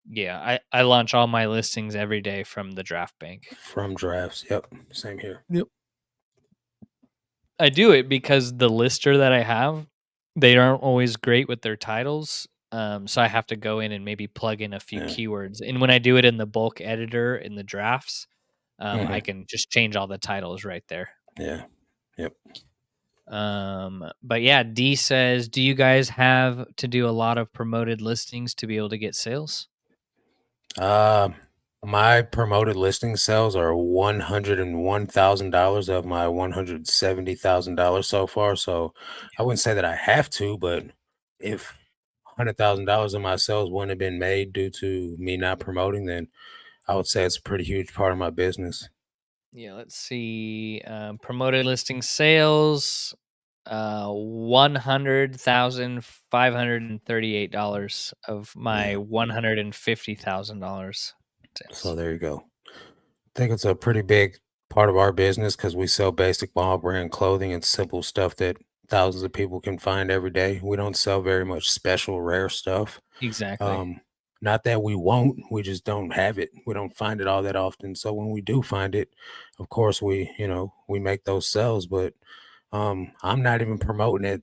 Yeah, I launch all my listings every day from the draft bank. from drafts. Yep. Same here. Yep. I do it because the lister that I have, they aren't always great with their titles. So I have to go in and maybe plug in a few Yeah. keywords. And when I do it in the bulk editor in the drafts, I Hmm. can just change all the titles right there. Yeah. Yep. But yeah, D says, do you guys have to do a lot of promoted listings to be able to get sales? Um, my promoted listing sales are $101,000 of my $170,000 so far. So I wouldn't say that I have to, but if $100,000 of my sales wouldn't have been made due to me not promoting, then I would say it's a pretty huge part of my business. Yeah, let's see. Promoted listing sales, $100,538 of my Yeah. $150,000 So sales. there you go. I think it's a pretty big part of our business because we sell basic mall brand clothing and simple stuff that thousands of people can find every day. We don't sell very much special, rare stuff. Exactly. Um, Not that we won't, we just don't have it. We don't find it all that often. So when we do find it, of course we make those sales, but I'm not even promoting it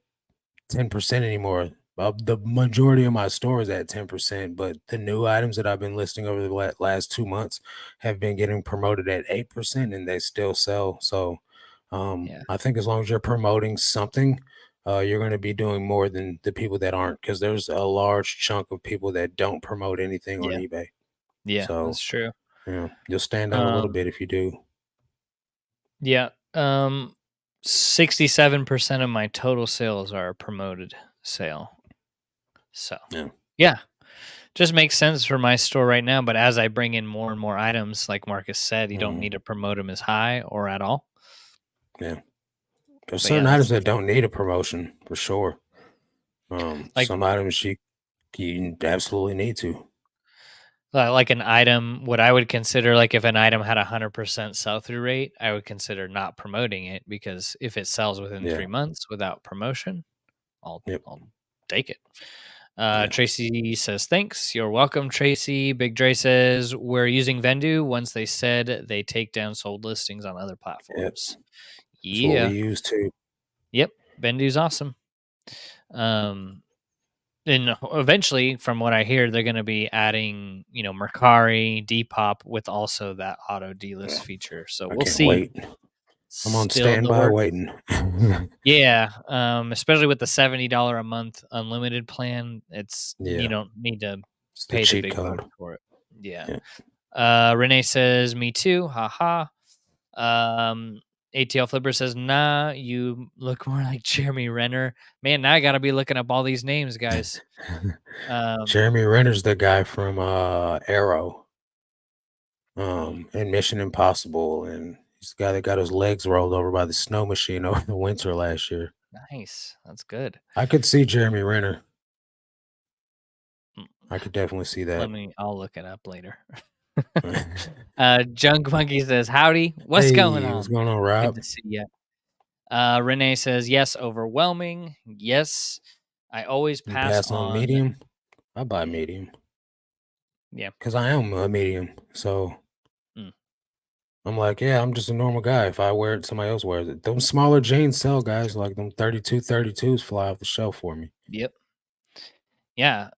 10% anymore. The majority of my store is at 10%, but the new items that I've been listing over the last 2 months have been getting promoted at 8% and they still sell. So Yeah. I think as long as you're promoting something, you're going to be doing more than the people that aren't, because there's a large chunk of people that don't promote anything on Yeah. eBay. Yeah. So, That's true. you'll stand out a little Um, bit if you do. yeah. 67% of my total sales are a promoted sale. So, Yeah. yeah. Just makes sense for my store right now, but as I bring in more and more items, like Marcus said, you don't need Mhm. to promote them as high or at all. Yeah. There's But yeah, certain items that's that don't need a promotion for sure. like Some items you absolutely need to. like an item. What I would consider like if an item had 100% sell through rate, I would consider not promoting it because if it sells within Yeah. 3 months without promotion, I'll Yep. I'll take it. Yeah. Tracy says thanks. You're welcome, Tracy. Big Dre says we're using Vendu. Once they said they take down sold listings on other Yep. platforms. That's what we Yeah. use too. Yep. Vendu's awesome. Um, and eventually, from what I hear, they're going to be adding, Mercari, Depop with also that auto delist Yeah. feature. So I we'll can't see. wait. I'm on Still in the standby works. waiting. Yeah, especially with the $70 a month unlimited plan, you Yeah. don't need to It's the pay the cheat big code. bucks for it. Yeah. Yeah. Renee says, "Me too." Haha. Um, ATL Flipper says, "Nah, you look more like Jeremy Renner." Man, now I got to be looking up all these names, guys. Um, Jeremy Renner's the guy from Arrow, hmm, and Mission Impossible, and he's the guy that got his legs rolled over by the snow machine over the winter last year. nice. That's good. I could see Jeremy Renner. Mm, I could definitely see that. I'll look it up later. Junk Monkey says, "Howdy, what's going Hey, what's on? going on, Good Rob? to see you." Renee says, "Yes, overwhelming. Yes, I always You pass pass on on." medium? I buy Mhm, medium yeah. because I am a medium. So Mm, I'm like, yeah, I'm just a normal guy. If I wear it, somebody else wears it. Them smaller jeans sell, guys. Like them 32, 32s fly off the shelf for me. yep. Yeah.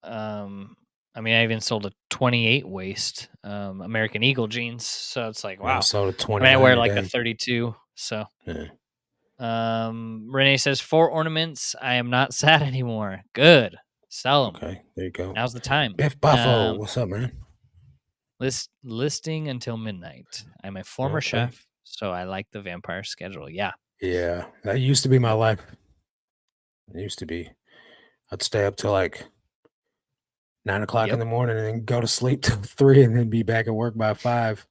I mean, I even sold a 28 waist, American Eagle jeans. So it's like, I wow. sold a I mean, I wear 29 like a today. 32. So, Yeah. Renee says 4 ornaments. I am not sad anymore. Good. Sell them. Okay. There you go. Now's the time. Biff Buffalo. What's up, man? Listing until midnight. I'm a former Okay. chef, so I like the vampire schedule. Yeah. Yeah. That used to be my Yep. life. It used to be. I'd stay up till like 9 o'clock in Yep. the morning and then go to sleep till 3 and then be back at work by 5.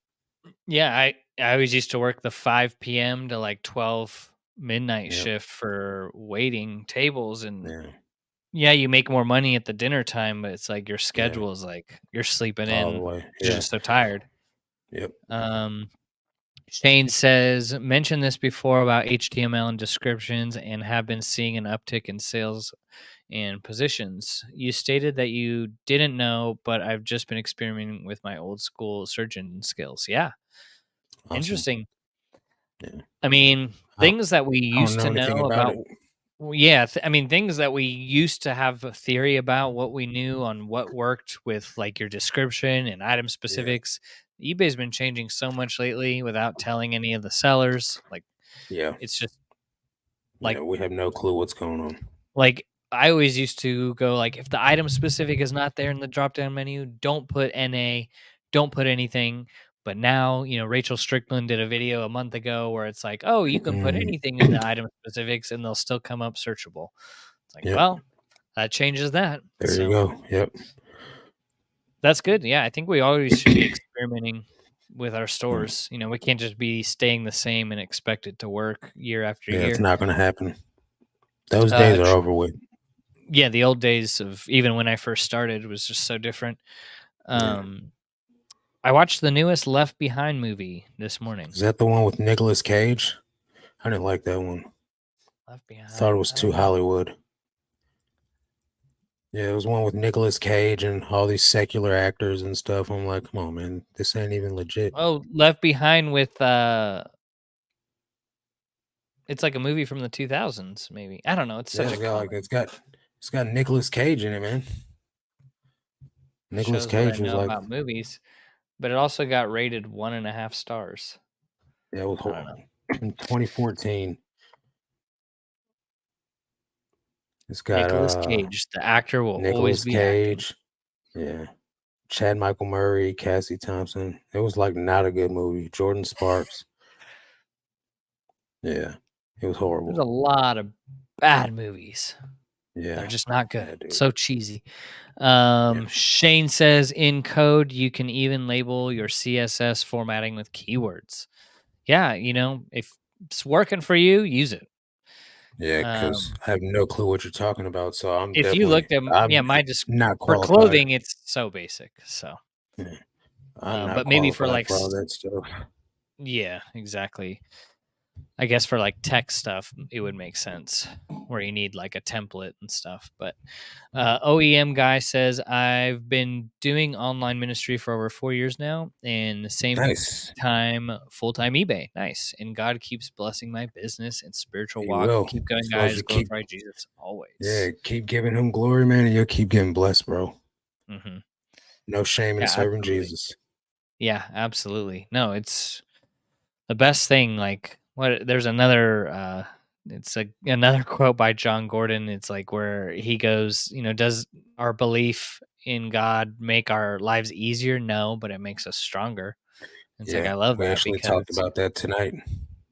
Yeah, I always used to work the 5 p.m. to like 12 midnight Yep. shift for waiting tables, and Yeah. yeah, you make more money at the dinner time, but it's like your Yeah. schedule is like you're sleeping All the in. way. You're Yeah. just so tired. Yep. Um, Shane says, mentioned this before about HTML and descriptions and have been seeing an uptick in sales and positions. You stated that you didn't know, but I've just been experimenting with my old school search engine skills. Yeah. Awesome. Interesting. Yeah. I mean, I don't, things that we I don't used know to anything know about about, it. well, yeah, I mean, things that we used to have a theory about what we knew on what worked with like your description and item Yeah. specifics. eBay's been changing so much lately without telling any of the sellers. Like, Yeah. it's just Yeah. like We have no clue what's going on. like I always used to go like, if the item specific is not there in the drop down menu, don't put NA, don't put anything. But now, Rachel Strickland did a video a month ago where it's like, oh, you can put Mm. anything in the item specifics and they'll still come up searchable. It's like, Yep. well, that changes that. There you So go. Yep. that's good. Yeah, I think we always should be experimenting with our Mm. stores. We can't just be staying the same and expect it to work year after Yeah. It's year. not going to happen. Those days Uh, are over with. yeah, the old days of even when I first started was just so different. Yeah. Um, I watched the newest Left Behind movie this morning. Is that the one with Nicolas Cage? I didn't like that one. Left Thought it Behind. was I too don't know. Hollywood. Yeah, it was one with Nicolas Cage and all these secular actors and stuff. I'm like, come on, man, this ain't even legit. Oh, Left Behind with it's like a movie from the 2000s, maybe. I don't know. It's Yeah, such a common. it's got Nicolas Cage in it, man. Nicolas Shows what I Cage was know like, about movies, but it also got rated 1.5 stars. yeah, it was I don't know. in 2014. It's got Nicolas Cage, the actor, will always Nicolas be acting. Cage, yeah, Chad Michael Murray, Cassie Thompson. It was like not a good movie. Jordan Sparks, yeah, it was There's a horrible. lot of bad movies. They're Yeah, just not good. yeah, dude. So cheesy. Yeah, Shane says in code you can even label your CSS formatting with keywords. Yeah, if it's working for you, use it. yeah, because Um, I have no clue what you're talking about. So if you looked at I'm yeah, my just not for qualified. clothing, it's so basic. So, Yeah, I'm not but maybe for qualified like, for all that stuff. yeah, exactly. I guess for like tech stuff, it would make sense where you need like a template and stuff. But OEM guy says, I've been doing online ministry for over 4 years now, and the same Nice. time full time eBay. Nice. And God keeps blessing my business and spiritual He walk. will. Keep going, As long as guys. you keep, Glorify Jesus yeah, always. keep giving him glory, man, and you'll keep getting blessed, bro. Hmm. No shame in Yeah, serving absolutely. Jesus. Yeah, absolutely. No, it's the best thing. Like, what? There's another. It's another quote by John Gordon. It's like where he goes, does our belief in God make our lives easier? No, but it makes us stronger. It's like Yeah, I love we that actually talked because about that tonight.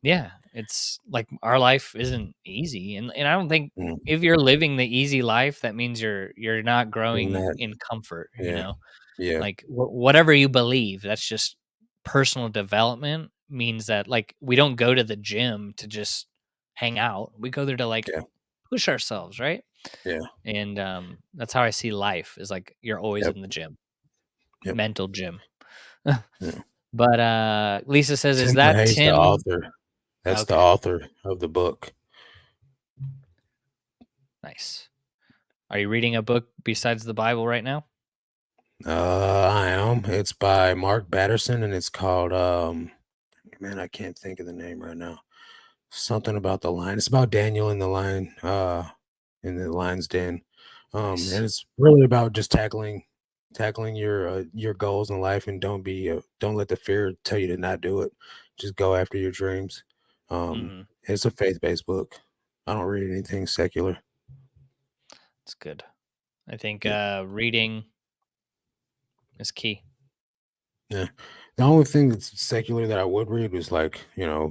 yeah, it's like our life isn't easy, and I don't think Mm, if you're living the easy life, that means you're not doing growing that. in comfort. Yeah, yeah, Like whatever you believe, that's just personal development. Means that like we don't go to the gym to just hang out. We go there to like yeah, push ourselves, right? yeah, And that's how I see life. Is like you're always yep, in the gym, yep, mental gym. yeah. But Lisa says, "Is Tim that LaHaye's the Tim?" author. That's the Okay, author of the book. nice. Are you reading a book besides the Bible right now? I am. It's by Mark Batterson, and it's called man, I can't think of the name right now. Something about the lion. It's about Daniel in the lion, in the lion's den. And Nice. it's really about just tackling tackling your goals in life, and don't let the fear tell you to not do it. Just go after your dreams. Mhm. It's a faith-based book. I don't read anything secular. It's good. I think, Yeah. reading is key. Yeah. The only thing that's secular that I would read was like,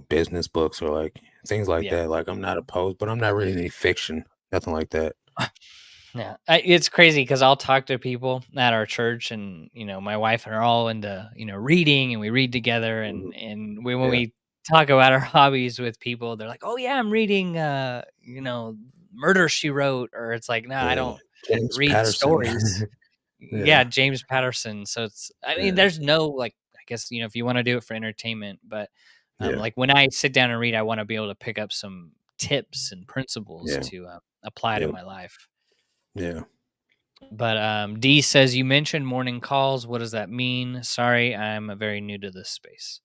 business books or like things like Yeah. that. Like I'm not opposed, but I'm not reading any fiction, nothing like that. Yeah, it's crazy because I'll talk to people at our church, and my wife and are all into reading, and we read together, Mhm. and when Yeah. we talk about our hobbies with people, they're like, "Oh yeah, I'm reading, Murder She Wrote," or it's like, "No, I Yeah. don't James read Patterson. stories." Yeah. Yeah, James Patterson. So I mean, Yeah. there's no like, I guess if you want to do it for entertainment, but Yeah. like when I sit down and read, I want to be able to pick up some tips and principles Yeah. to apply to Yep. my life. Yeah. But D says you mentioned morning calls. What does that mean? Sorry, I'm very new to this space.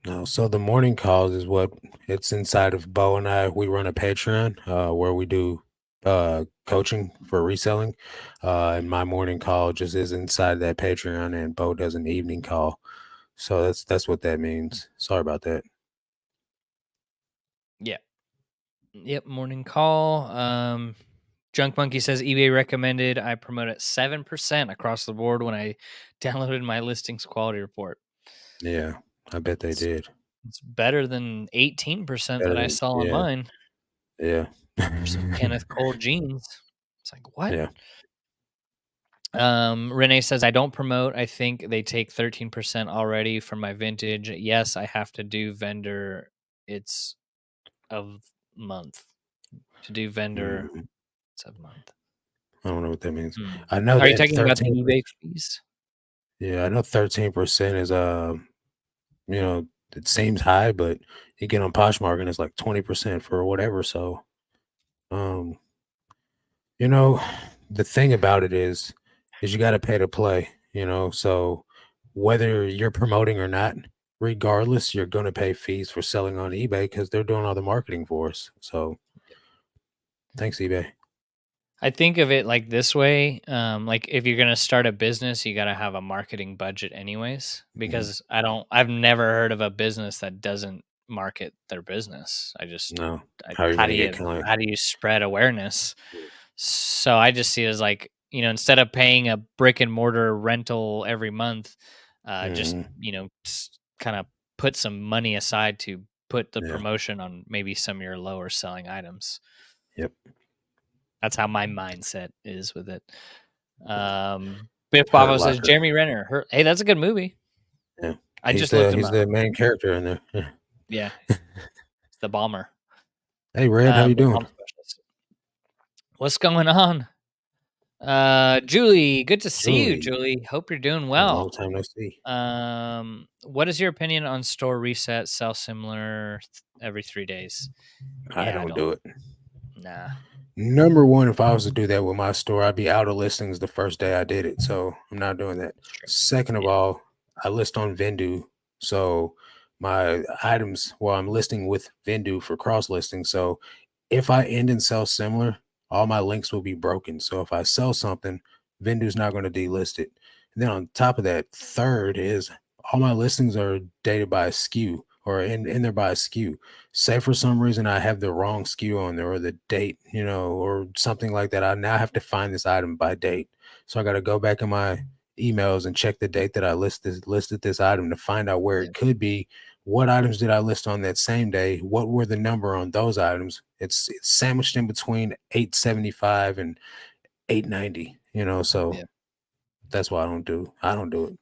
No, so the morning calls is what it's inside of Bo and I. We run a Patreon where we do coaching for reselling. And my morning call just is inside that Patreon, and Bo does an evening call. So that's what that means. Sorry about that. Yeah. Yep. Morning call. Junk Monkey says eBay recommended I promote at 7% across the board when I downloaded my listings quality report. Yeah, I bet they It's, did. it's better than 18% Better that I than saw on yeah, mine yeah. for some Kenneth Cole jeans. It's like, what? Yeah. Renee says I don't promote. I think they take 13% already for my vintage. Yes, I have to do vendor. It's of month to do vendor. Mhm. It's a month. I don't know what that means. Hmm. I know Are you that talking about the 13%. eBay fees? Yeah, I know 13% is you know, it seems high, but you get on Poshmark and it's like 20% for whatever. So, um, you know, the thing about it is you got to pay to play. So whether you're promoting or not, regardless, you're going to pay fees for selling on eBay because they're doing all the marketing for us. So thanks, eBay. I think of it like this way. Like if you're gonna start a business, you gotta have a marketing budget anyways. Mhm. Because I've never heard of a business that doesn't market their business. No, how are you How going do to get you clients? how do you spread awareness? So I just see it as like, instead of paying a brick and mortar rental every month, just, Mhm. kind of put some money aside to put the Yeah. promotion on maybe some of your lower selling items. Yep. That's how my mindset is with it. Biff Hurt Bravo says Locker. Jeremy Renner. Hey, that's a good movie. Yeah. I He's just looked the him he's up. the main character in there. Yeah. Yeah, it's the bomber, Hey, Red, how you the doing? bomb specialist. What's going on? Julie, good to see you, Julie, Julie. Hope you're doing a long well. time no see. What is your opinion on store reset, sell similar every 3 days? I Yeah, I don't don't. do it. Nah, Number one, if I was to do that with my store, I'd be out of listings the first day I did it. So I'm not doing that. it's true. Second of Yeah, all, I list on Vendu. So my items, well, I'm listing with Vendu for cross listing. So if I end and sell similar, all my links will be broken. So if I sell something, Vendu's not going to delist it. And then on top of that, third is all my listings are dated by a SKU or in there by a SKU. Say for some reason I have the wrong SKU on there or the date, or something like that. I now have to find this item by date. So I got to go back in my emails and check the date that I listed this item to find out where yeah, it could be. What items did I list on that same day? What were the number on those items? It's sandwiched in between 875 and 890. So yeah. that's why I don't do it.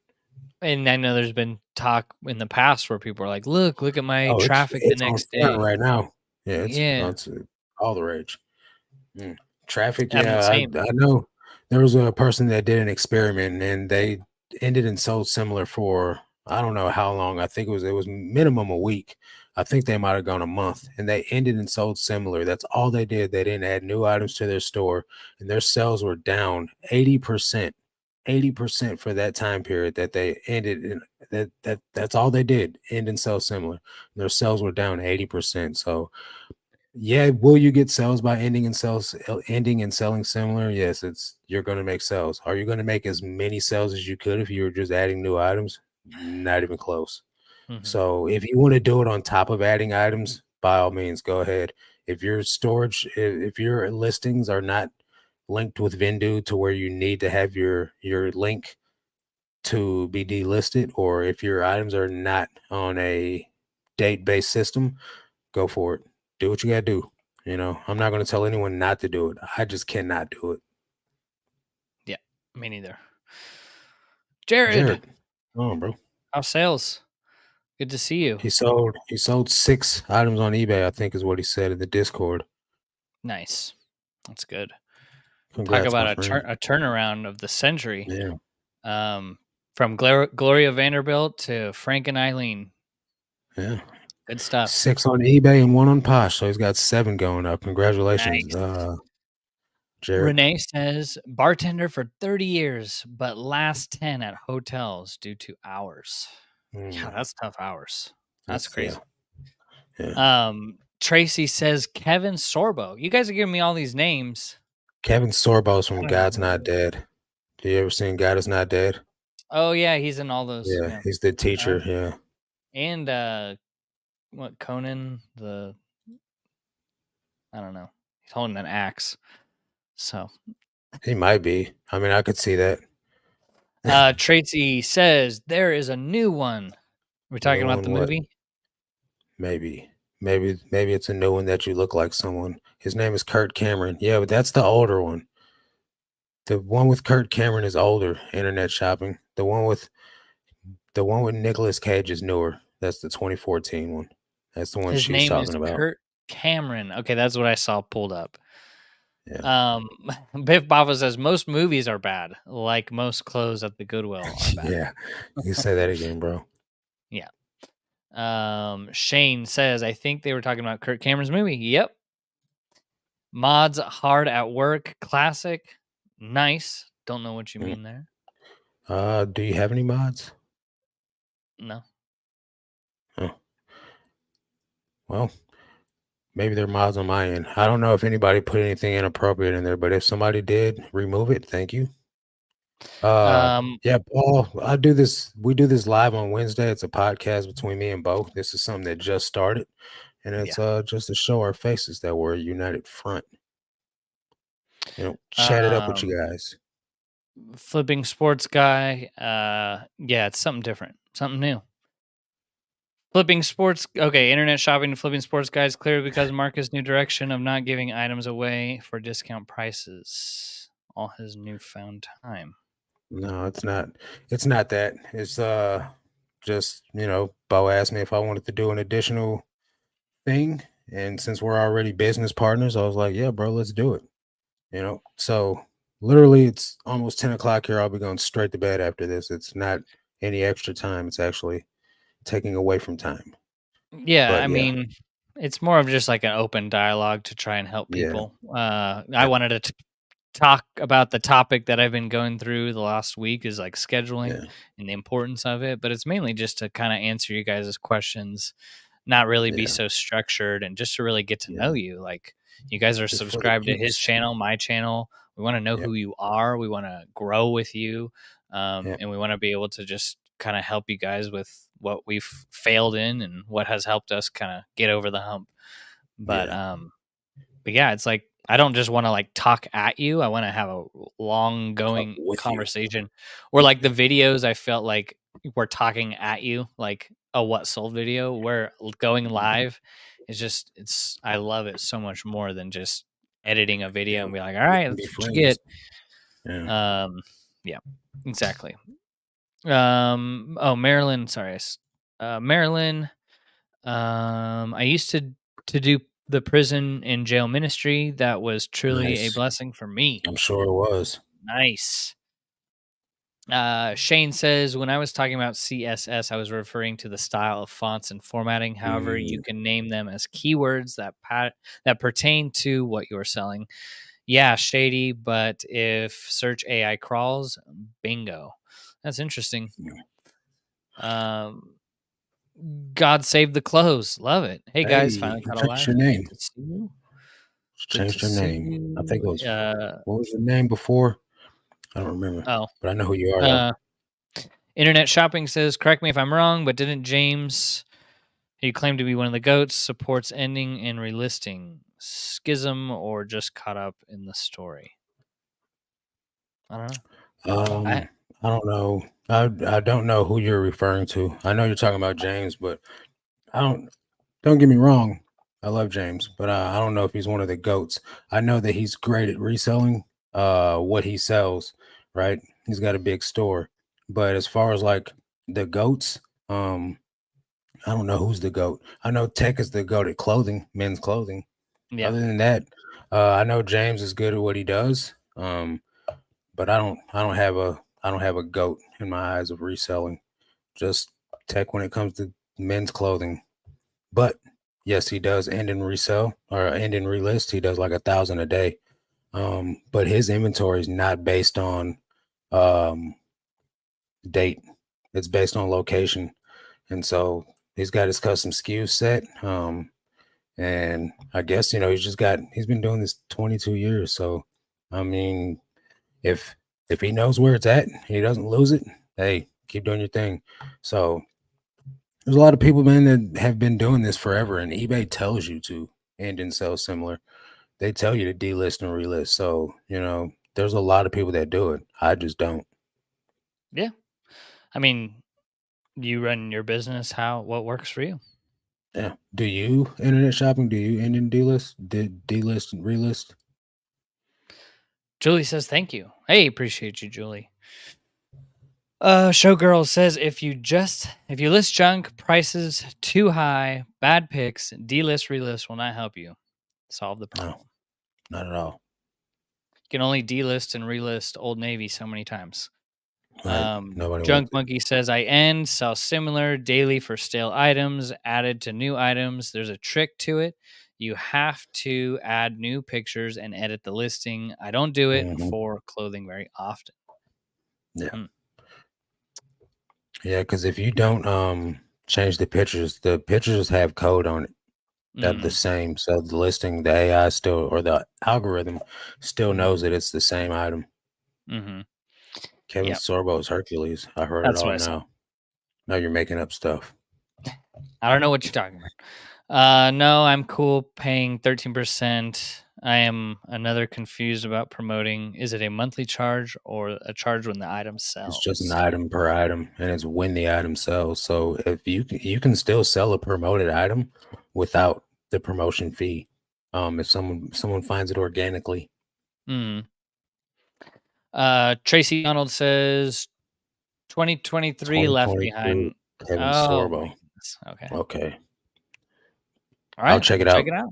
And I know there's been talk in the past where people are like, look at my Oh, it's traffic the it's on next front day." right now. Yeah, Yeah, it's all the rage. Traffic, I'm the yeah, same. I know there was a person that did an experiment and they ended and sold similar for I don't know how long. I think it was minimum a week. I think they might have gone a month and they ended and sold similar. That's all they did. They didn't add new items to their store and their sales were down 80%. 80% for that time period that they ended and that's all they did. End and sell similar. Their sales were down 80%. So Yeah, will you get sales by ending and selling similar? Yes, it's you're gonna make sales. Are you gonna make as many sales as you could if you were just adding new items? Not even close. Mhm. So if you want to do it on top of adding items, by all means, go ahead. If your if your listings are not linked with Vendu to where you need to have your link to be delisted, or if your items are not on a date-based system, go for it. Do what you gotta do. I'm not gonna tell anyone not to do it. I just cannot do it. Yeah, me neither. Jared, Jared, come on, bro. how's sales? Good to see you. He sold 6 items on eBay, I think is what he said in the Discord. Nice. That's good. Talk Congrats, my about friend. a turnaround of the century. Yeah, Um, from Gloria Vanderbilt to Frank and Eileen. yeah. Good stuff. 6 on eBay and 1 on Posh, so he's got 7 going up. Congratulations, Nice. Jared. Renee says bartender for 30 years, but last 10 at hotels due to hours. Yeah, Mm, that's tough hours. That's yeah, crazy. yeah. Tracy says Kevin Sorbo. You guys are giving me all these names. Kevin Sorbo's I from don't even God's know who Not that is. Dead. Do you ever seen God Is Not Dead? Oh yeah, he's in all those. Yeah, Yeah. he's the teacher. Uh, Yeah, and what Conan the I don't know. He's holding an axe. So he might be. I mean, I could see that. Tracy says there is a new one. We're talking New about the one, what? movie. Maybe. Maybe it's a new one that you look like someone. His name is Kurt Cameron. Yeah, but that's the older one. The one with Kurt Cameron is older, internet shopping. The one with Nicolas Cage is newer. That's the 2014 one. That's the one His she's name is talking about. Kurt Cameron. Okay, that's what I saw pulled up. Yeah. Um, Biff Baba says most movies are bad, like most clothes at the Goodwill are bad. Yeah. You say that again, bro. Yeah. Shane says I think they were talking about Kurt Cameron's movie. Yep. Mods hard at work classic. Nice. Don't know what you Mm. mean there. Do you have any mods? No. Oh, well, maybe they're mods on my end. I don't know if anybody put anything inappropriate in there, but if somebody did, remove it. Thank you. Uh, Um, yeah, Paul, we do this live on Wednesday. It's a podcast between me and Bo. This is something that just started, and yeah. it's just to show our faces that we're a united front. Chat it up with Um, you guys. Flipping sports guy. Yeah, it's something different, something new. Flipping sports. Okay, internet shopping and flipping sports guys clearly because Marcus' new direction of not giving items away for discount prices. All his newfound time. No, it's not. It's not that. It's just Bo asked me if I wanted to do an additional thing, and since we're already business partners, I was like, yeah, bro, let's do it. So literally it's almost 10 o'clock here. I'll be going straight to bed after this. It's not any extra time. It's actually taking away from time. Yeah, But I yeah, mean, it's more of just like an open dialogue to try and help yeah, people. I yeah, wanted to talk about the topic that I've been going through the last week is like scheduling yeah, and the importance of it, but it's mainly just to kind of answer you guys' questions, not really be yeah, so structured and just to really get to know yeah. you. Like you guys are Just for the subscribed to his peeps. channel, my channel. We want to know Yep, who you are. We want to grow with you. yep, And we want to be able to just kind of help you guys with what we've failed in and what has helped us kind of get over the hump. But yeah. but yeah, it's like I don't just want to like talk at you. I want to have a long Talk going with you. conversation. Or like the videos I felt like we're talking at you, like a what sold video where going Mhm. live is just I love it so much more than just editing a video Yeah, and be like, all we right, can be that's what you friends. get. Yeah. Um yeah, exactly. Oh Marilyn, sorry. Marilyn, I used to do the prison and jail ministry. That was truly a Nice. blessing for me. I'm sure it was. Nice. Shane says, when I was talking about CSS, I was referring to the style of fonts and formatting. However, you Mm, can name them as keywords that pertain to what you're selling. Yeah, shady, but if search AI crawls, bingo. That's interesting. yeah. Um, God save the clothes. Love it. Hey guys, Hey, finally you caught a changed live. your Good name. to see you. Good to Changed your see name. I think you. it was what was your name before? I don't remember, Oh, but I know who you are though. uh, Internet Shopping says, correct me if I'm wrong, but didn't James, who claimed to be one of the goats, supports ending and relisting schism or just caught up in the story? I don't know. I Um, I don't know. I don't know who you're referring to. I know you're talking about James, but I don't get me wrong. I love James, but I don't know if he's one of the goats. I know that he's great at reselling what he sells, right? He's got a big store. But as far as like the goats, I don't know who's the goat. I know Tech is the goat at clothing, men's clothing. yeah. Other than that, I know James is good at what he does. But I don't have a goat in my eyes of reselling. Just Tech when it comes to men's clothing. But yes, he does end in resell or end in relist. He does like 1,000 a day. But his inventory is not based on um date. It's based on location. And so he's got his custom SKU set. And I guess, he's been doing this 22 years. So I mean, if he knows where it's at, he doesn't lose it, hey, keep doing your thing. So there's a lot of people, man, that have been doing this forever, and eBay tells you to end and sell similar. They tell you to delist and relist. So, there's a lot of people that do it. I just don't. Yeah. I mean, you run your business, what works for you? Yeah. Do you internet shopping? Do you end and delist? Did delist and relist? Julie says, thank you. Hey, appreciate you, Julie. Showgirl says if you list junk, prices too high, bad picks, delist, relist will not help you solve the No, problem. not at all. You can only delist and relist Old Navy so many times. Right. Nobody Junk wants it. Monkey says I end, sell similar daily for stale items, added to new items. There's a trick to it. You have to add new pictures and edit the listing. I don't do it Hmm. for clothing very often. Yeah. Hmm. Yeah. Because if you don't change the pictures have code on it. They're the Mm, same. So the listing, the AI still, or the algorithm still mm, knows that it's the same item. mm-hmm. Kevin Yep, Sorbo's Hercules. I heard it that's all what I saw. now. Now you're making up stuff. I don't know what you're talking about. No, I'm cool paying 13%. I am another confused about promoting. Is it a monthly charge or a charge when the item It's just an sells? item per item, and it's when the item sells. So if you can still sell a promoted item without the promotion fee. If someone finds it organically. Mm. Tracy Donald says 2023 left 2022 behind. Kevin Oh my Sorbo. goodness. Okay. Okay. All I'll right. check We'll it check out. it out.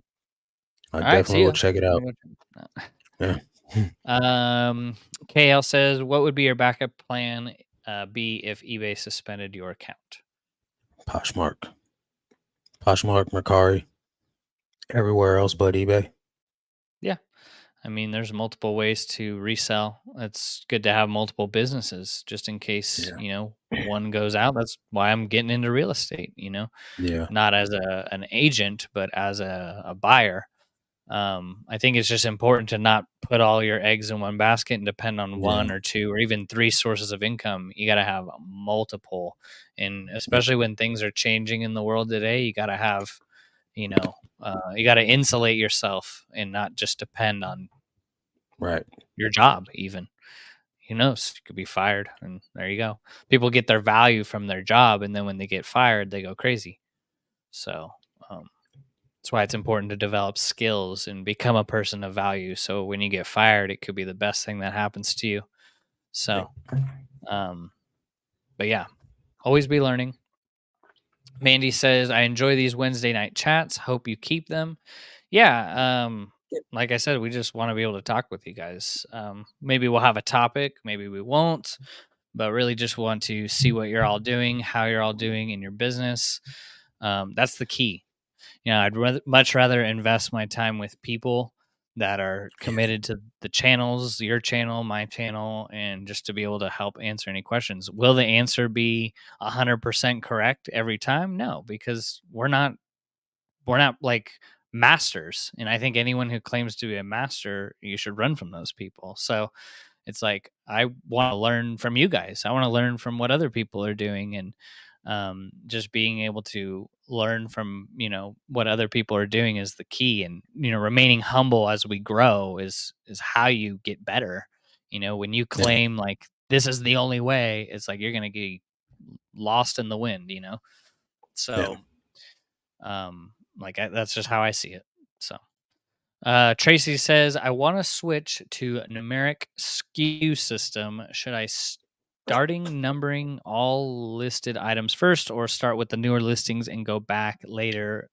I All right. definitely See will ya. check it I'm out. gonna go check it Yeah. out. KL says, what would be your backup plan be if eBay suspended your account? Poshmark. Poshmark, Mercari, everywhere else but eBay. Yeah. I mean, there's multiple ways to resell. It's good to have multiple businesses just in case, Yeah. one goes out. That's why I'm getting into real estate, Yeah. not as an agent, but as a buyer. I think it's just important to not put all your eggs in one basket and depend on Yeah. one or two or even three sources of income. You got to have multiple, and Yeah. especially when things are changing in the world today, you got to have, you got to insulate yourself and not just depend on Right. your job. Even who knows, you could be fired, and there you go. People get their value from their job, and then when they get fired, they go crazy. So. Um, That's why it's important to develop skills and become a person of value. So when you get fired, it could be the best thing that happens to you. Yeah. So, um, but yeah, always be learning. Mandy says, I enjoy these Wednesday night chats. Hope you keep them. Yeah. Like I said, we just want to be able to talk with you guys. Maybe we'll have a topic, maybe we won't, but really just want to see what you're all doing, how you're all doing in your business. That's the key. I'd much rather invest my time with people that are Yeah, committed to the channels, your channel, my channel, and just to be able to help answer any questions. Will the answer be 100% correct every time? No, because we're not like masters. And I think anyone who claims to be a master, you should run from those people. So it's like I want to learn from you guys. I want to learn from what other people are doing, and just being able to learn from what other people are doing is the key. And remaining humble as we grow is how you get better. When you yeah, claim like this is the only way, it's like you're gonna get lost in the wind. yeah. So like that's just how I see it. So. Tracy says, I want to switch to numeric SKU system. Should I starting numbering all listed items first or start with the newer listings and go back later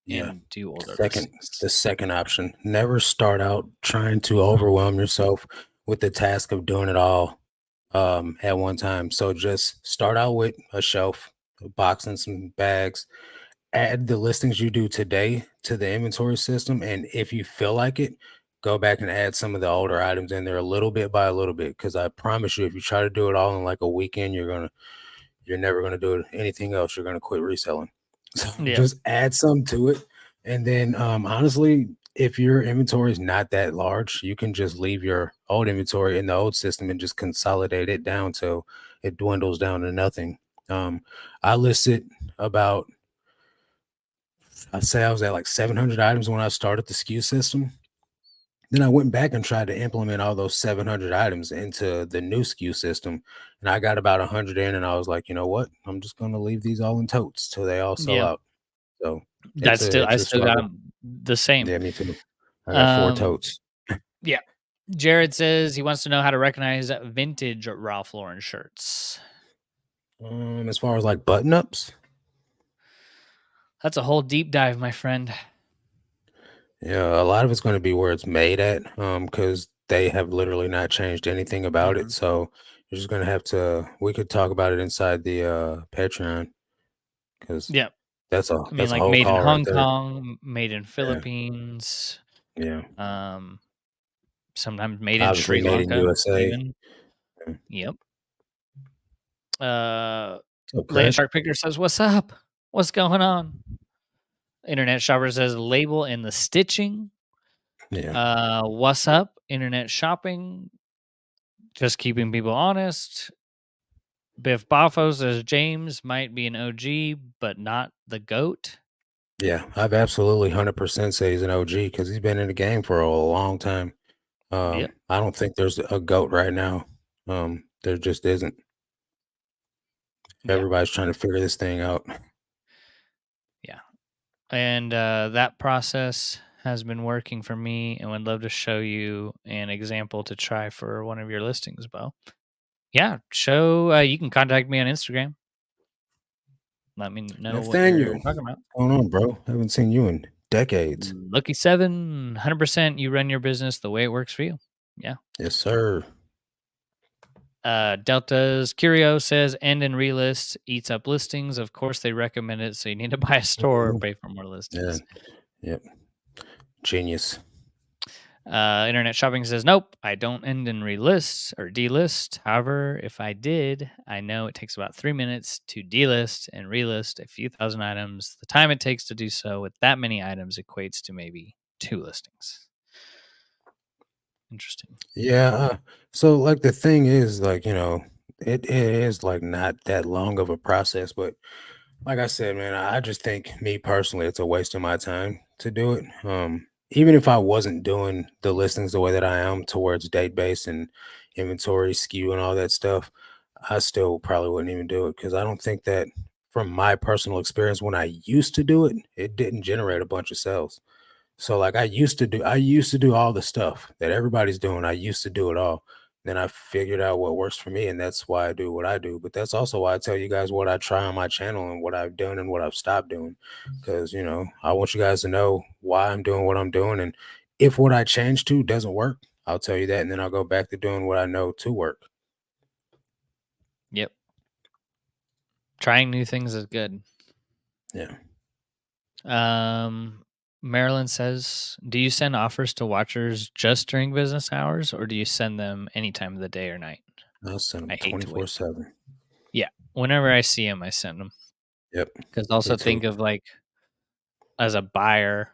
Yeah. and do older Second, listings? the second option. Never start out trying to overwhelm yourself with the task of doing it all at one time. So just start out with a shelf, a box, and some bags. Add the listings you do today to the inventory system, and if you feel like it, go back and add some of the older items in there a little bit by a little bit. Because I promise you, if you try to do it all in like a weekend, you're never gonna do anything else. You're gonna quit reselling. So Yep. just add some to it, and then honestly, if your inventory is not that large, you can just leave your old inventory in the old system and just consolidate it down till it dwindles down to nothing. I listed about I'd say I was at like 700 items when I started the SKU system. Then I went back and tried to implement all those 700 items into the new SKU system. And I got about 100 in, and I was like, you know what? I'm just going to leave these all in totes till they all sell Yeah. out. So That's still it's I a still got struggle. 'em the same. Yeah, me too. I got four Um, totes. yeah. Jared says he wants to know how to recognize vintage Ralph Lauren shirts. As far as like button ups, That's a whole deep dive, my friend. yeah, a lot of it's going to be where it's made at, because they have literally not changed anything about it. Mhm. So you're just going to have to. We could talk about it inside the Patreon because Yep. I mean, that's a like whole made in call right Hong there. Kong, made in Yeah, Philippines, yeah. um, sometimes made in Obviously Sri made in Lanka, USA. even. Yeah. Yep. Uh, What's up, Land Craig? Shark Picker says, "What's up? What's going on?" Internet Shopper says, "Label and the stitching." Yeah, What's up? Internet shopping, just keeping people honest. Biff Boffo says James might be an OG, but not the goat. yeah. I've absolutely 100% say he's an OG because he's been in the game for a long time. Yep. I don't think there's a goat right now. There just isn't. Yeah. Everybody's trying to figure this thing out. Yeah. And that process has been working for me, and would love to show you an example to try for one of your listings, Bo. Yeah, you can contact me on Instagram. Let me know what Nathaniel, you're talking about. what's going on, bro? Haven't seen you in decades. Lucky 7, 100% you run your business the way it works for you. Yeah. Yes, sir. Delta's Curio says end and relist eats up listings. Of course, they recommend it, so you need to buy a store or Mhm. pay for more Yeah, listings. yep. Genius. Internet shopping says nope. I don't end and relist or delist. However, if I did, I know it takes about 3 minutes to delist and relist a few thousand items. The time it takes to do so with that many items equates to maybe 2 listings. Interesting. Yeah. So like the thing is like, it is like not that long of a process, but like I said, man, I just think me personally, it's a waste of my time to do it. Even if I wasn't doing the listings the way that I am towards date base and inventory skew and all that stuff, I still probably wouldn't even do it because I don't think that from my personal experience when I used to do it, it didn't generate a bunch of sales. So like I used to do all the stuff that everybody's doing. I used to do it all. Then I figured out what works for me, and that's why I do what I do. But that's also why I tell you guys what I try on my channel and what I've done and what I've stopped doing. Because I want you guys to know why I'm doing what I'm doing. And if what I change to doesn't work, I'll tell you that, and then I'll go back to doing what I know to work. Yep. Trying new things is good. Yeah. Um, Marilyn says, "Do you send offers to watchers just during business hours, or do you send them any time of the day or night?" I'll send them I hate to wait. 24/7. Yeah, whenever I see them, I send them. Yep, Because me also too. think of like as a buyer,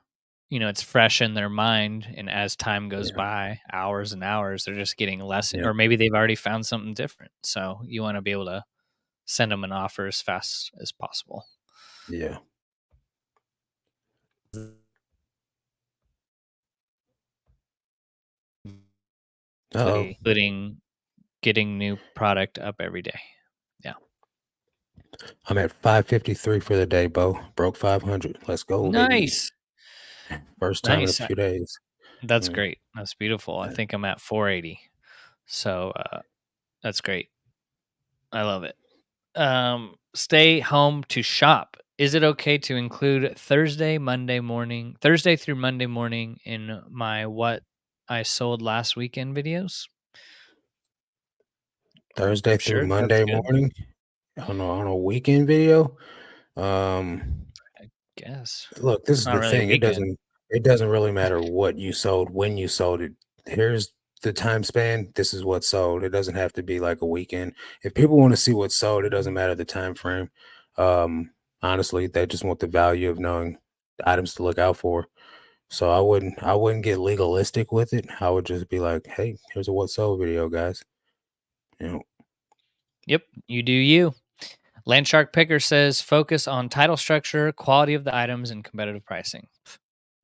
it's fresh in their mind, and as time goes Yeah, by, hours and hours, they're just getting less, yep, or maybe they've already found something different. So you want to be able to send them an offer as fast as possible. yeah. Uh-oh. Including getting new product up every day. Yeah. I'm at 553 for the day, Bo. Broke 500. Let's go, baby. Nice. First time in a Nice. few days. That's Yeah, great. That's beautiful. I yeah. think I'm at 480. So that's great. I love it. Stay home to shop. Is it okay to include Thursday through Monday morning in my what I sold last weekend videos? Thursday through Sure, that's Monday good. morning on a weekend video. Um, I guess. Look, this It's is not the really a thing. weekend. It doesn't really matter what you sold, when you sold it. Here's the time span. This is what sold. It doesn't have to be like a weekend. If people want to see what sold, it doesn't matter the time frame. Um, Honestly, they just want the value of knowing the items to look out for. So I wouldn't get legalistic with it. I would just be like, hey, here's a what sold video, guys. You know, Yep, you do you. Landshark Picker says focus on title structure, quality of the items, and competitive pricing.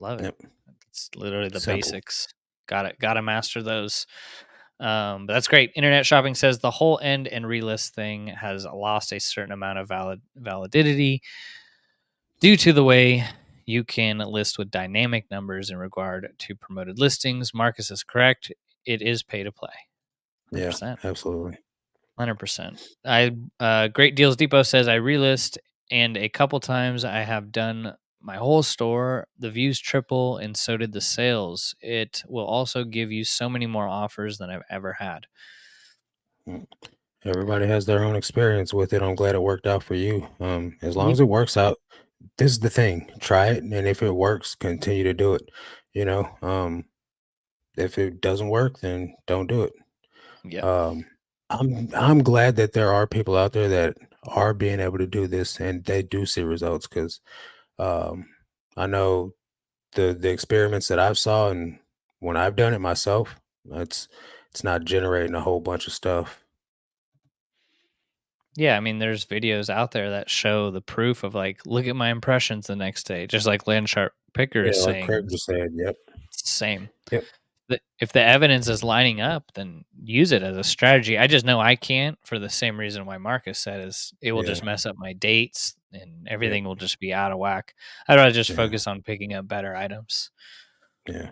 Love it. yep, It's literally the simple. basics. Got to master those. But that's great. Internet shopping says the whole end and relist thing has lost a certain amount of validity due to the way you can list with dynamic numbers in regard to promoted listings. Marcus is correct. It is pay to play. Yeah, 100%. absolutely. 100%. Great Deals Depot says I relist, and a couple times I have done my whole store. The views triple, and so did the sales. It will also give you so many more offers than I've ever had. Mm. Everybody has their own experience with it. I'm glad it worked out for you. As long Yep. as it works out, this is the thing. Try it, and if it works, continue to do it. You know, if it doesn't work, then don't do it. Yep. Um, I'm glad that there are people out there that are being able to do this and they do see results because um, I know the experiments that I've saw and when I've done it myself, it's it's not generating a whole bunch of stuff. Yeah, I mean, there's videos out there that show the proof of like, look at my impressions the next day, just like Landshark Picker Yeah, is like saying. Craig just said. Yep. It's the same. Yep. If the evidence is lining up, then use it as a strategy. I just know I can't for the same reason why Marcus said is it will just Yeah. mess up my dates and Yep. everything will just be out of whack. I'd rather just Yeah. focus on picking up better items. Yeah.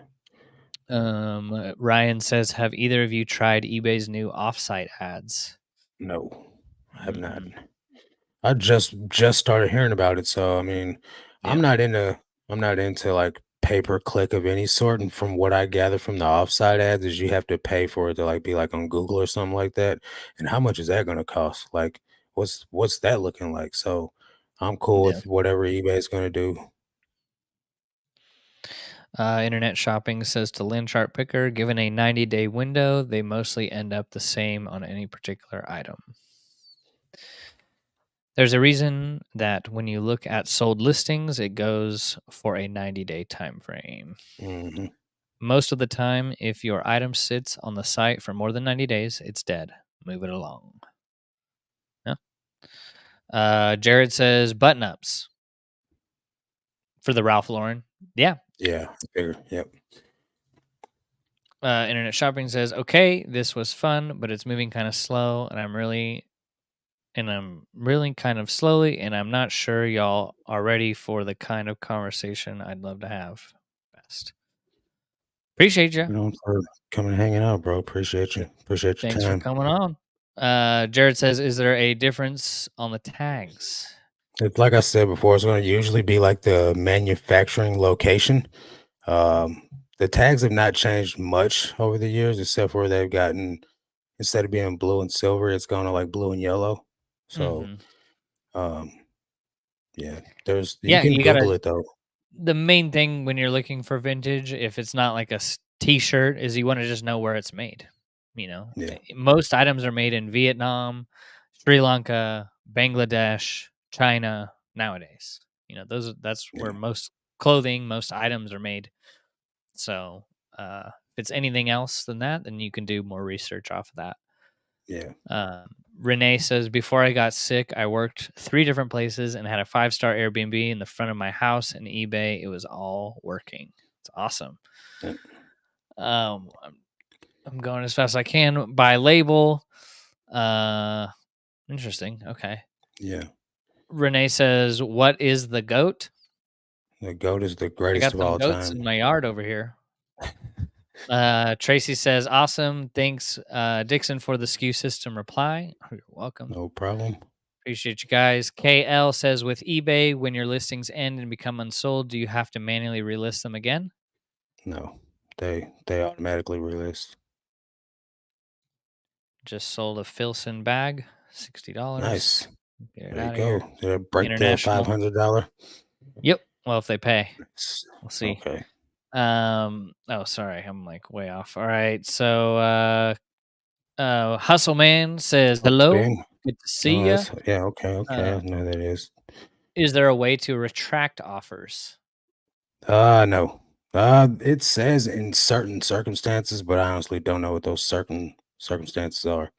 Ryan says, have either of you tried eBay's new offsite ads? No, I have not. Mm-mm. I just started hearing about it, so I mean, I'm Yeah. not into I'm not into like pay per click of any sort. And from what I gather from the offsite ads, is you have to pay for it to like be like on Google or something like that. And how much is that going to cost? Like, what's that looking like? So I'm cool Yeah. with whatever eBay's going to do. Internet shopping says to Lynn Chart Picker, given a 90-day window, they mostly end up the same on any particular item. There's a reason that when you look at sold listings, it goes for a 90-day time frame. Hmm. Most of the time, if your item sits on the site for more than 90 days, it's dead. Move it along. Yeah. Jared says button ups for the Ralph Lauren. Yeah. Yeah, I figure. Yep. Internet shopping says, okay, this was fun, but it's moving kind of slow, and I'm really kind of slowly, and I'm not sure y'all are ready for the kind of conversation I'd love to have. Best. Appreciate you. You know, for coming and hanging out, bro. Appreciate you. Appreciate your Thanks for time. coming on. Jared says, is there a difference on the tags? It's like I said before, it's going to usually be like the manufacturing location. Um, the tags have not changed much over the years, except for they've gotten instead of being blue and silver, it's gone to like blue and yellow. So, Hmm. um, yeah, there's you Yeah, can you gotta Google it though. the main thing when you're looking for vintage, if it's not like a t-shirt, is you want to just know where it's made. Yeah, Most items are made in Vietnam, Sri Lanka, Bangladesh, China nowadays. That's where yeah, most clothing, most items are made. So, if it's anything else than that, then you can do more research off of that. yeah. Um, Renee says, before I got sick, I worked 3 different places and had a 5-star Airbnb in the front of my house and eBay. It was all working. It's awesome. Yeah. I'm going as fast as I can by label. Uh, Interesting. Okay. Yeah. Renee says, what is the goat? The GOAT is the I greatest got of some all goats in time. my yard over here. Tracy says, awesome. Thanks, Dixon, for the SKU system reply. Oh, you're welcome. No problem. Appreciate you guys. KL says, with eBay, when your listings end and become unsold, do you have to manually relist them again? No, they automatically relist. Just sold a Filson bag, $60. Nice. Get it There you out of go. here. Did I break the International. $500? Yep. Well, if they pay, we'll see. Okay. Oh, sorry. I'm like way off. All right. So, Hustle Man says, Oh, hello. Bing. Good to see Oh, you. that's yeah. Okay, okay. Uh, I know who that is. is there a way to retract offers? No. It says in certain circumstances, but I honestly don't know what those certain circumstances are.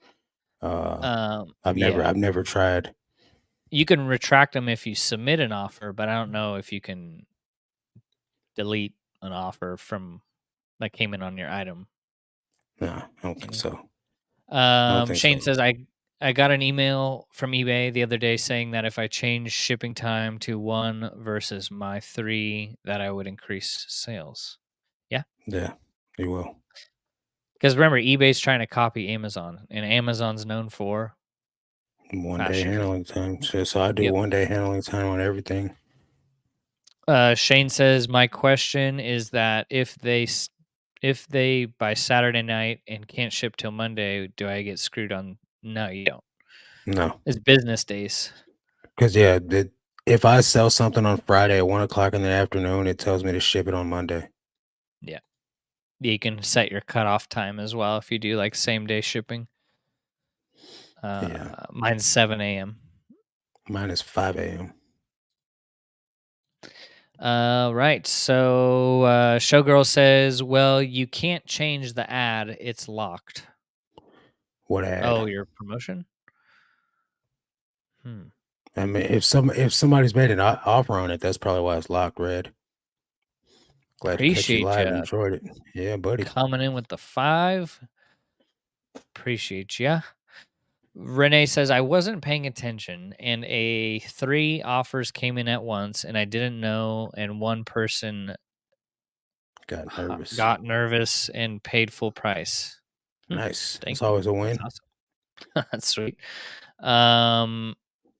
Uh, Yeah. I've never tried. You can retract them if you submit an offer, but I don't know if you can delete an offer from that came in on your item. No, I don't You think know. so. I don't think Shane so. says I got an email from eBay the other day saying that if I change shipping time to 1 versus my 3, that I would increase sales. Yeah, Yeah, you will. because remember eBay's trying to copy Amazon, and Amazon's known for One fast day shipping. handling time. So I do Yep. 1 day handling time on everything. Shane says my question is that if they by Saturday night and can't ship till Monday, do I get screwed on? No, you don't. No, It's business days. because yeah, if I sell something on Friday at 1 o'clock in the afternoon, it tells me to ship it on Monday. Yeah. You can set your cutoff time as well if you do like same day shipping. Yeah, Mine's 7 a.m. mine is 5 a.m. Right. So Showgirl says, well, you can't change the ad. It's locked. What Oh, ad? your promotion? Hmm. I mean, if somebody's made an offer on it, that's probably why it's locked red. Glad to catch you Appreciate live. you Enjoyed it. Yeah, buddy. coming in with the 5. Appreciate you. Renee says, I wasn't paying attention and a 3 offers came in at once and I didn't know. And one person Got nervous. got nervous and paid full price. Hmm, Nice. thank That's you. always a That's win. awesome. That's sweet. Um,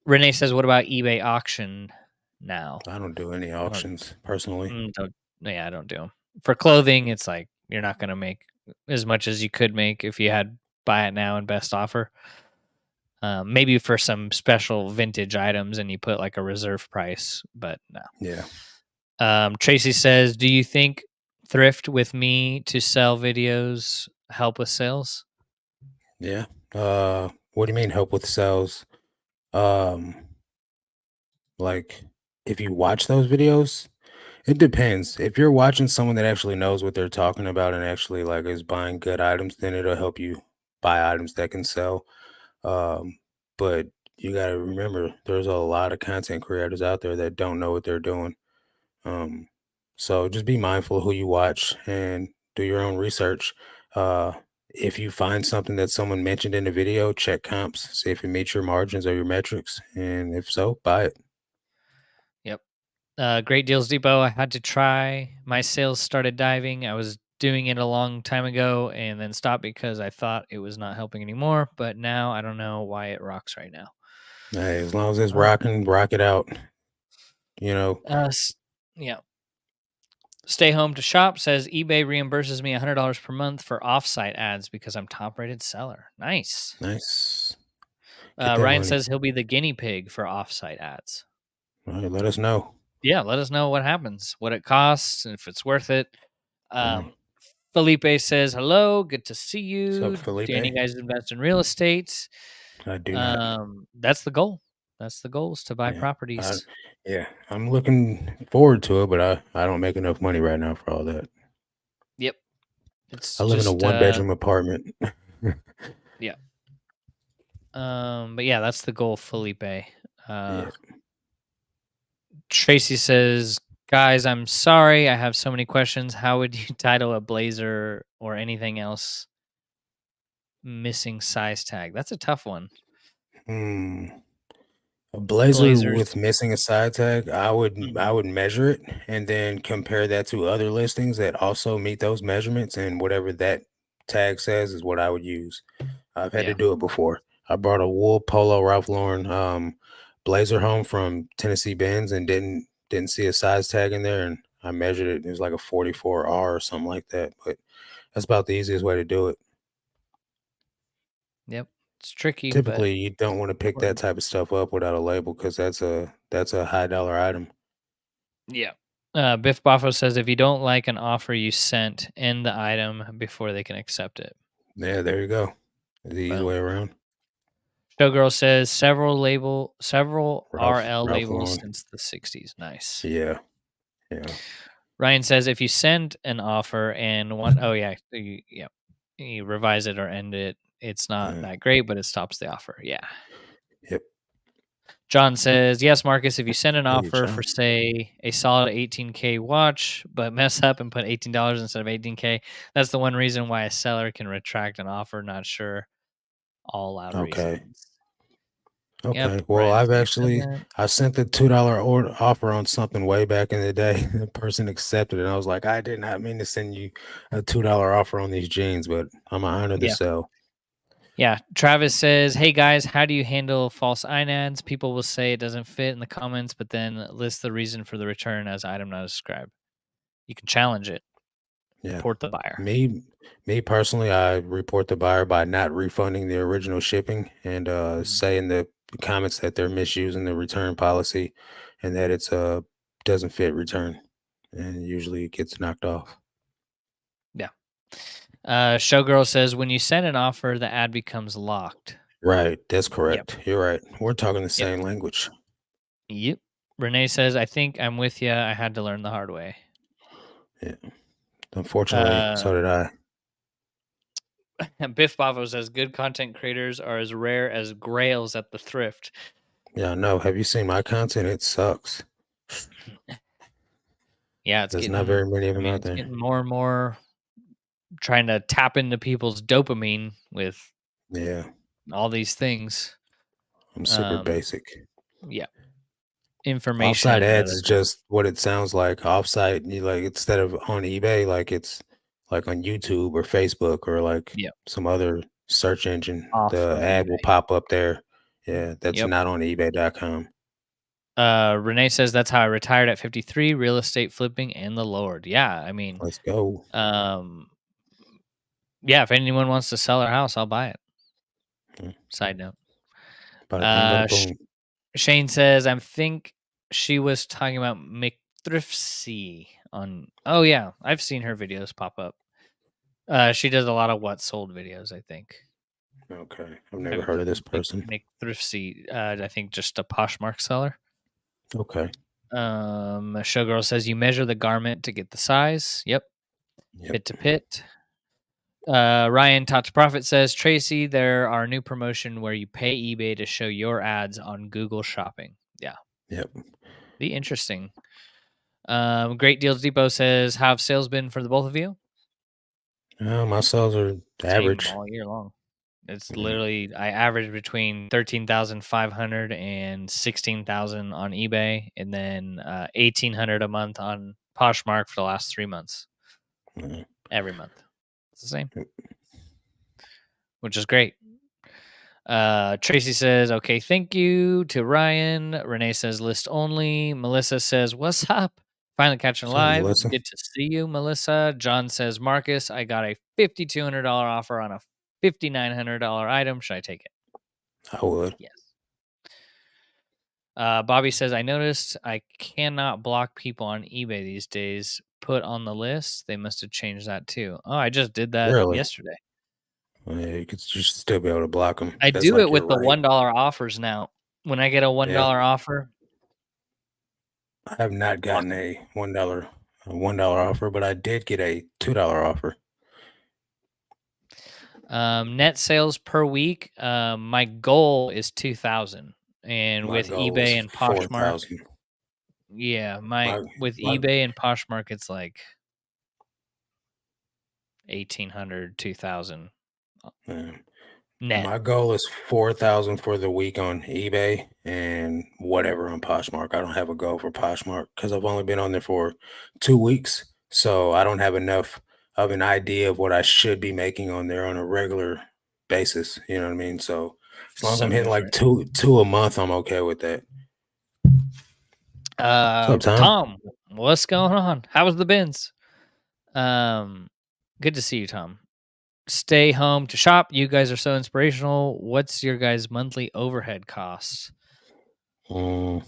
Renee says, what about eBay auction now? I don't do any I don't, auctions personally. don't yeah, I don't do them. For clothing, it's like you're not going to make as much as you could make if you had buy it now and best offer. Maybe for some special vintage items and you put like a reserve price, but no. Yeah. Tracy says, do you think thrift with me to sell videos help with sales? Yeah. What do you mean help with sales? Um, like if you watch those videos, it depends. If you're watching someone that actually knows what they're talking about and actually like is buying good items, then it'll help you buy items that can sell. Um, but you got to remember there's a lot of content creators out there that don't know what they're doing. Um, so just be mindful of who you watch and do your own research. Uh, if you find something that someone mentioned in the video, check comps, see if it meets your margins or your metrics, and if so, buy it. Yep. Great Deals Depot. I had to try. My sales started diving. I was doing it a long time ago and then stopped because I thought it was not helping anymore. But now I don't know why it rocks right now. Hey, as long as it's Uh, rocking, rock it out. You know, yeah. Stay home to shop says eBay reimburses me $100 per month for offsite ads because I'm top rated seller. Nice. nice. Get that Ryan money. says he'll be the guinea pig for offsite ads. All right, let us know. Yeah, let us know what happens, what it costs, and if it's worth it. Mm. Um, Felipe says, "Hello, good to see What's up, you. Do any Felipe? guys invest in real estate?" I do not. That's the goal. That's the goal is to buy Yeah. I, properties. yeah. I'm looking forward to it, but I don't make enough money right now for all that. Yep. I It's live in a just one-bedroom apartment. yeah. But yeah, that's the goal, Felipe. Yeah. Tracy says, "Guys, I'm sorry. I have so many questions. How would you title a blazer or anything else missing size tag?" That's a tough one. Hmm. A blazer with Blazers. missing a side tag, I Mhm. would measure it and then compare that to other listings that also meet those measurements, and whatever that tag says is what I would use. I've had to Yeah. do it before. I brought a wool polo Ralph Lauren blazer home from Tennessee Benz and didn't see a size tag in there, and I measured it. It was like a 44R or something like that. But that's about the easiest way to do it. Yep. It's tricky, but Typically, you don't want to pick that important. type of stuff up without a label because that's a high dollar item. Yeah. Biff Boffo says, "If you don't like an offer you sent, end the item before they can accept it." Yeah, there you go. The easy Boom. way around. Showgirl says, several RL Ralph labels Lauren. since the 60s. Nice. Yeah, yeah, Ryan says, "If you send an offer and one, oh yeah, yeah, you revise it or end it, it's not yeah. that great, but it stops the offer." Yeah. Yep. John says, "Yes, Marcus, if you send an Hey, offer for, John. say, a solid 18K watch, but mess up and put $18 instead of 18K, that's the one reason why a seller can retract an offer. Not sure all loud Okay. reasons." Yep. Okay. Well, Ryan I've says, "Done actually that." I sent the $2 order offer on something way back in the day. The person accepted it. I was like, I did not mean to send you a $2 offer on these jeans, but I'm gonna honor the Yeah. sell. Yeah. Travis says, "Hey guys, how do you handle false INADs? People will say it doesn't fit in the comments, but then list the reason for the return as item not described. You can challenge it, Yeah. report the buyer." Me me personally, I report the buyer by not refunding the original shipping and Mhm. say in the comments that they're misusing the return policy and that it's doesn't fit return. And usually it gets knocked off. Yeah. Showgirl says, "When you send an offer, the ad becomes locked." Right, that's Yep. correct. You're right. We're talking the Yep. same language. Yep. Renee says, "I think I'm with you. I had to learn the hard way." Yeah. Unfortunately, Uh, so did I. Biff Bavo says, "Good content creators are as rare as grails at the thrift." Yeah, no. Have you seen my content? It sucks. Yeah, it's There's not very getting, many of I them mean, out it's there. getting more and more trying to tap into people's dopamine with Yeah, all these things. I'm super Um, basic. yeah, Offsite information ads rather is than just what it sounds like. Offsite, you like instead of on eBay, like it's like on YouTube or Facebook or like yeah, some other search engine. off The of ad will eBay. pop up there. Yeah, that's Yep. not on eBay.com. Renee says that's how I retired at 53, real estate flipping and the Lord. Yeah, I mean, Let's go. um, yeah, if anyone wants to sell their house, I'll buy it. Mm, Side note. bada bing, bada Uh, boom. Shane says, "I think she was talking about McThriftsy on." Oh yeah, I've seen her videos pop up. She does a lot of what sold videos. I think. Okay, I've never I'm heard of this person. McThriftsy. I think just a Poshmark seller. Okay. Showgirl says you measure the garment to get the size. Yep, Yep. pit to pit. Ryan Taught to Profit says, "Tracy, there are new promotion where you pay eBay to show your ads on Google Shopping." Yeah, Yep. be interesting. Great Deals Depot says, "How have sales been for the both of you?" My sales are Same average. all year long. It's Yeah. literally I average between 13,500 and 16,000 on eBay, and then 1,800 a month on Poshmark for the last 3 months. Yeah. Every month, it's the same, Yep. which is great. Tracy says, "Okay, thank you" to Ryan. Renee says, "List only." Melissa says, "What's up? Finally catching What's up, live. Melissa? Good to see you, Melissa." John says, "Marcus, I got a $5,200 offer on a $5,900 item. Should I take it?" I would. Yes. Bobby says, I noticed I cannot block people on eBay these days. Put on the list. They must have changed that too. Oh, I just did that Really? yesterday. Well, yeah, you should still be able to block them. I That's do it like your with the right. $1 offers now. When I get a Yeah, $1 offer, I have not block gotten 'em. a $1 offer, but I did get a $2 offer. Net sales per week. My goal is 2,000, and My with goal is eBay and four Poshmark, thousand. yeah, my My with my eBay and Poshmark, it's like 1,800, 2,000 uh, net. my goal is 4,000 for the week on eBay and whatever on Poshmark. I don't have a goal for Poshmark because I've only been on there for 2 weeks, so I don't have enough of an idea of what I should be making on there on a regular basis. You know what I mean? So as long as I'm So hitting like different. two a month, I'm okay with that. What's up, Tom? Tom, what's going on? How was the bins? Um, Good to see you, Tom. Stay home to shop. You guys are so inspirational. What's your guys' monthly overhead costs? Mm,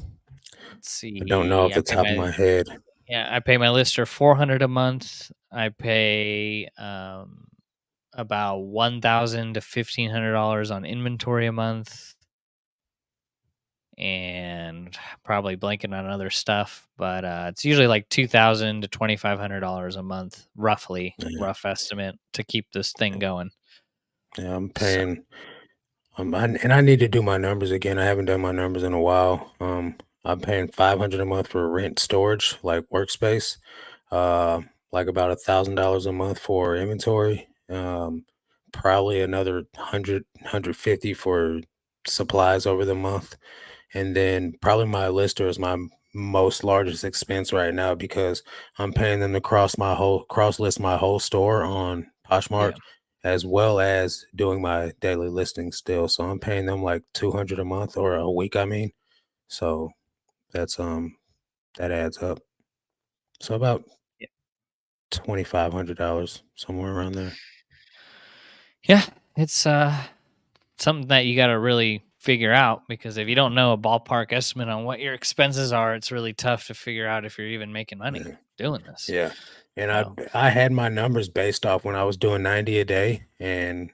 Let's I don't know see. off the top of my head. I pay my lister 400 a month. I pay about 1,000 to $1,500 on inventory a month, and probably blanking on other stuff. But it's usually like 2,000 to $2,500 a month, roughly, Yeah, rough estimate to keep this thing going. yeah, I'm So paying. And I need to do my numbers again. I haven't done my numbers in a while. I'm paying 500 a month for rent storage, like workspace. Uh, like about $1,000 a month for inventory. Probably another 150 for supplies over the month. And then probably my lister is my most largest expense right now because I'm paying them to cross list my whole store on Poshmark yeah, as well as doing my daily listing still. So I'm paying them like 200 a month or a week, I mean. So that's that adds up. So about yeah, $2,500, somewhere around there. yeah. It's something that you got to really figure out, because if you don't know a ballpark estimate on what your expenses are, it's really tough to figure out if you're even making money Yeah. doing this. Yeah, and I So I had my numbers based off when I was doing 90 a day, and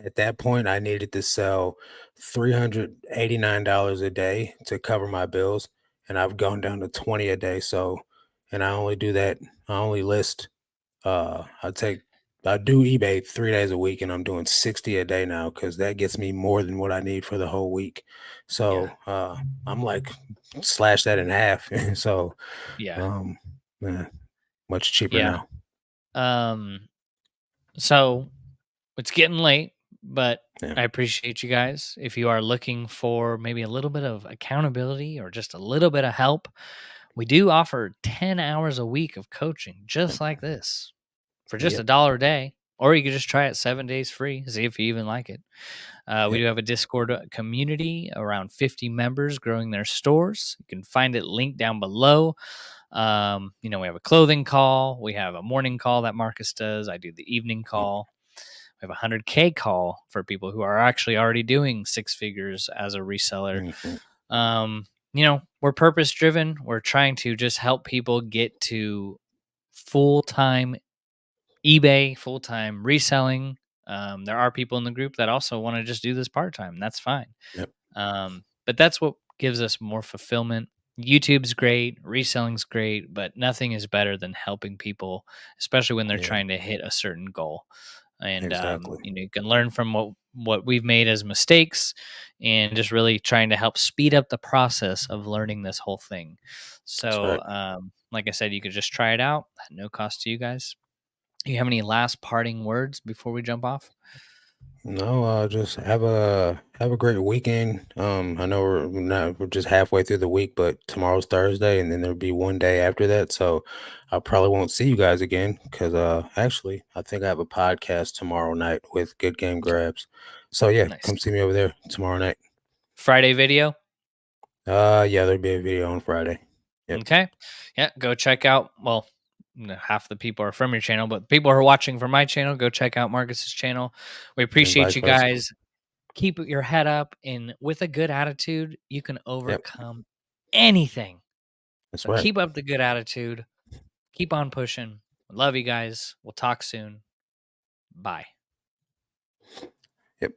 at that point, I needed to sell $389 a day to cover my bills, and I've gone down to 20 a day, so and I only list, I take I do eBay 3 days a week, and I'm doing 60 a day now because that gets me more than what I need for the whole week. yeah, So, I'm like, slash that in half, so, yeah, um, yeah. Much cheaper yeah. now. Um, so it's getting late, but Yeah. I appreciate you guys. If you are looking for maybe a little bit of accountability or just a little bit of help, we do offer 10 hours a week of coaching just Yep. like this for just a Yep. dollar a day. Or you could just try it 7 days free, see if you even like it. We Yep. do have a Discord community, around 50 members growing their stores. You can find it linked down below. We have a clothing call. We have a morning call that Marcus does. I do the evening Mm, call. We have a 100K call for people who are actually already doing six figures as a reseller. mhm. We're purpose driven. We're trying to just help people get to full time eBay, full time reselling. There are people in the group that also want to just do this part time. That's fine. Yep. But that's what gives us more fulfillment. YouTube's great, reselling's great, but nothing is better than helping people, especially when they're Yeah. trying to hit a certain goal. And Exactly. you can learn from what we've made as mistakes, and just really trying to help speed up the process of learning this whole thing. That's So, right. like I said, you could just try it out at no cost to you guys. You have any last parting words before we jump off? No, just have a great weekend. I know we're just halfway through the week, but tomorrow's Thursday, and then there'll be one day after that. So I probably won't see you guys again because actually I think I have a podcast tomorrow night with Good Game Grabs. So yeah, Nice. come see me over there tomorrow night. Friday video. Yeah, there'll be a video on Friday. Yep. Okay. Yeah, go check out. Well, half the people are from your channel, but people who are watching from my channel, go check out Marcus's channel. We And appreciate vice you versa. guys. Keep your head up, and with a good attitude, you can Yep. overcome anything. That's So right. keep up the good attitude. Keep on pushing. Love you guys. We'll talk soon. Bye.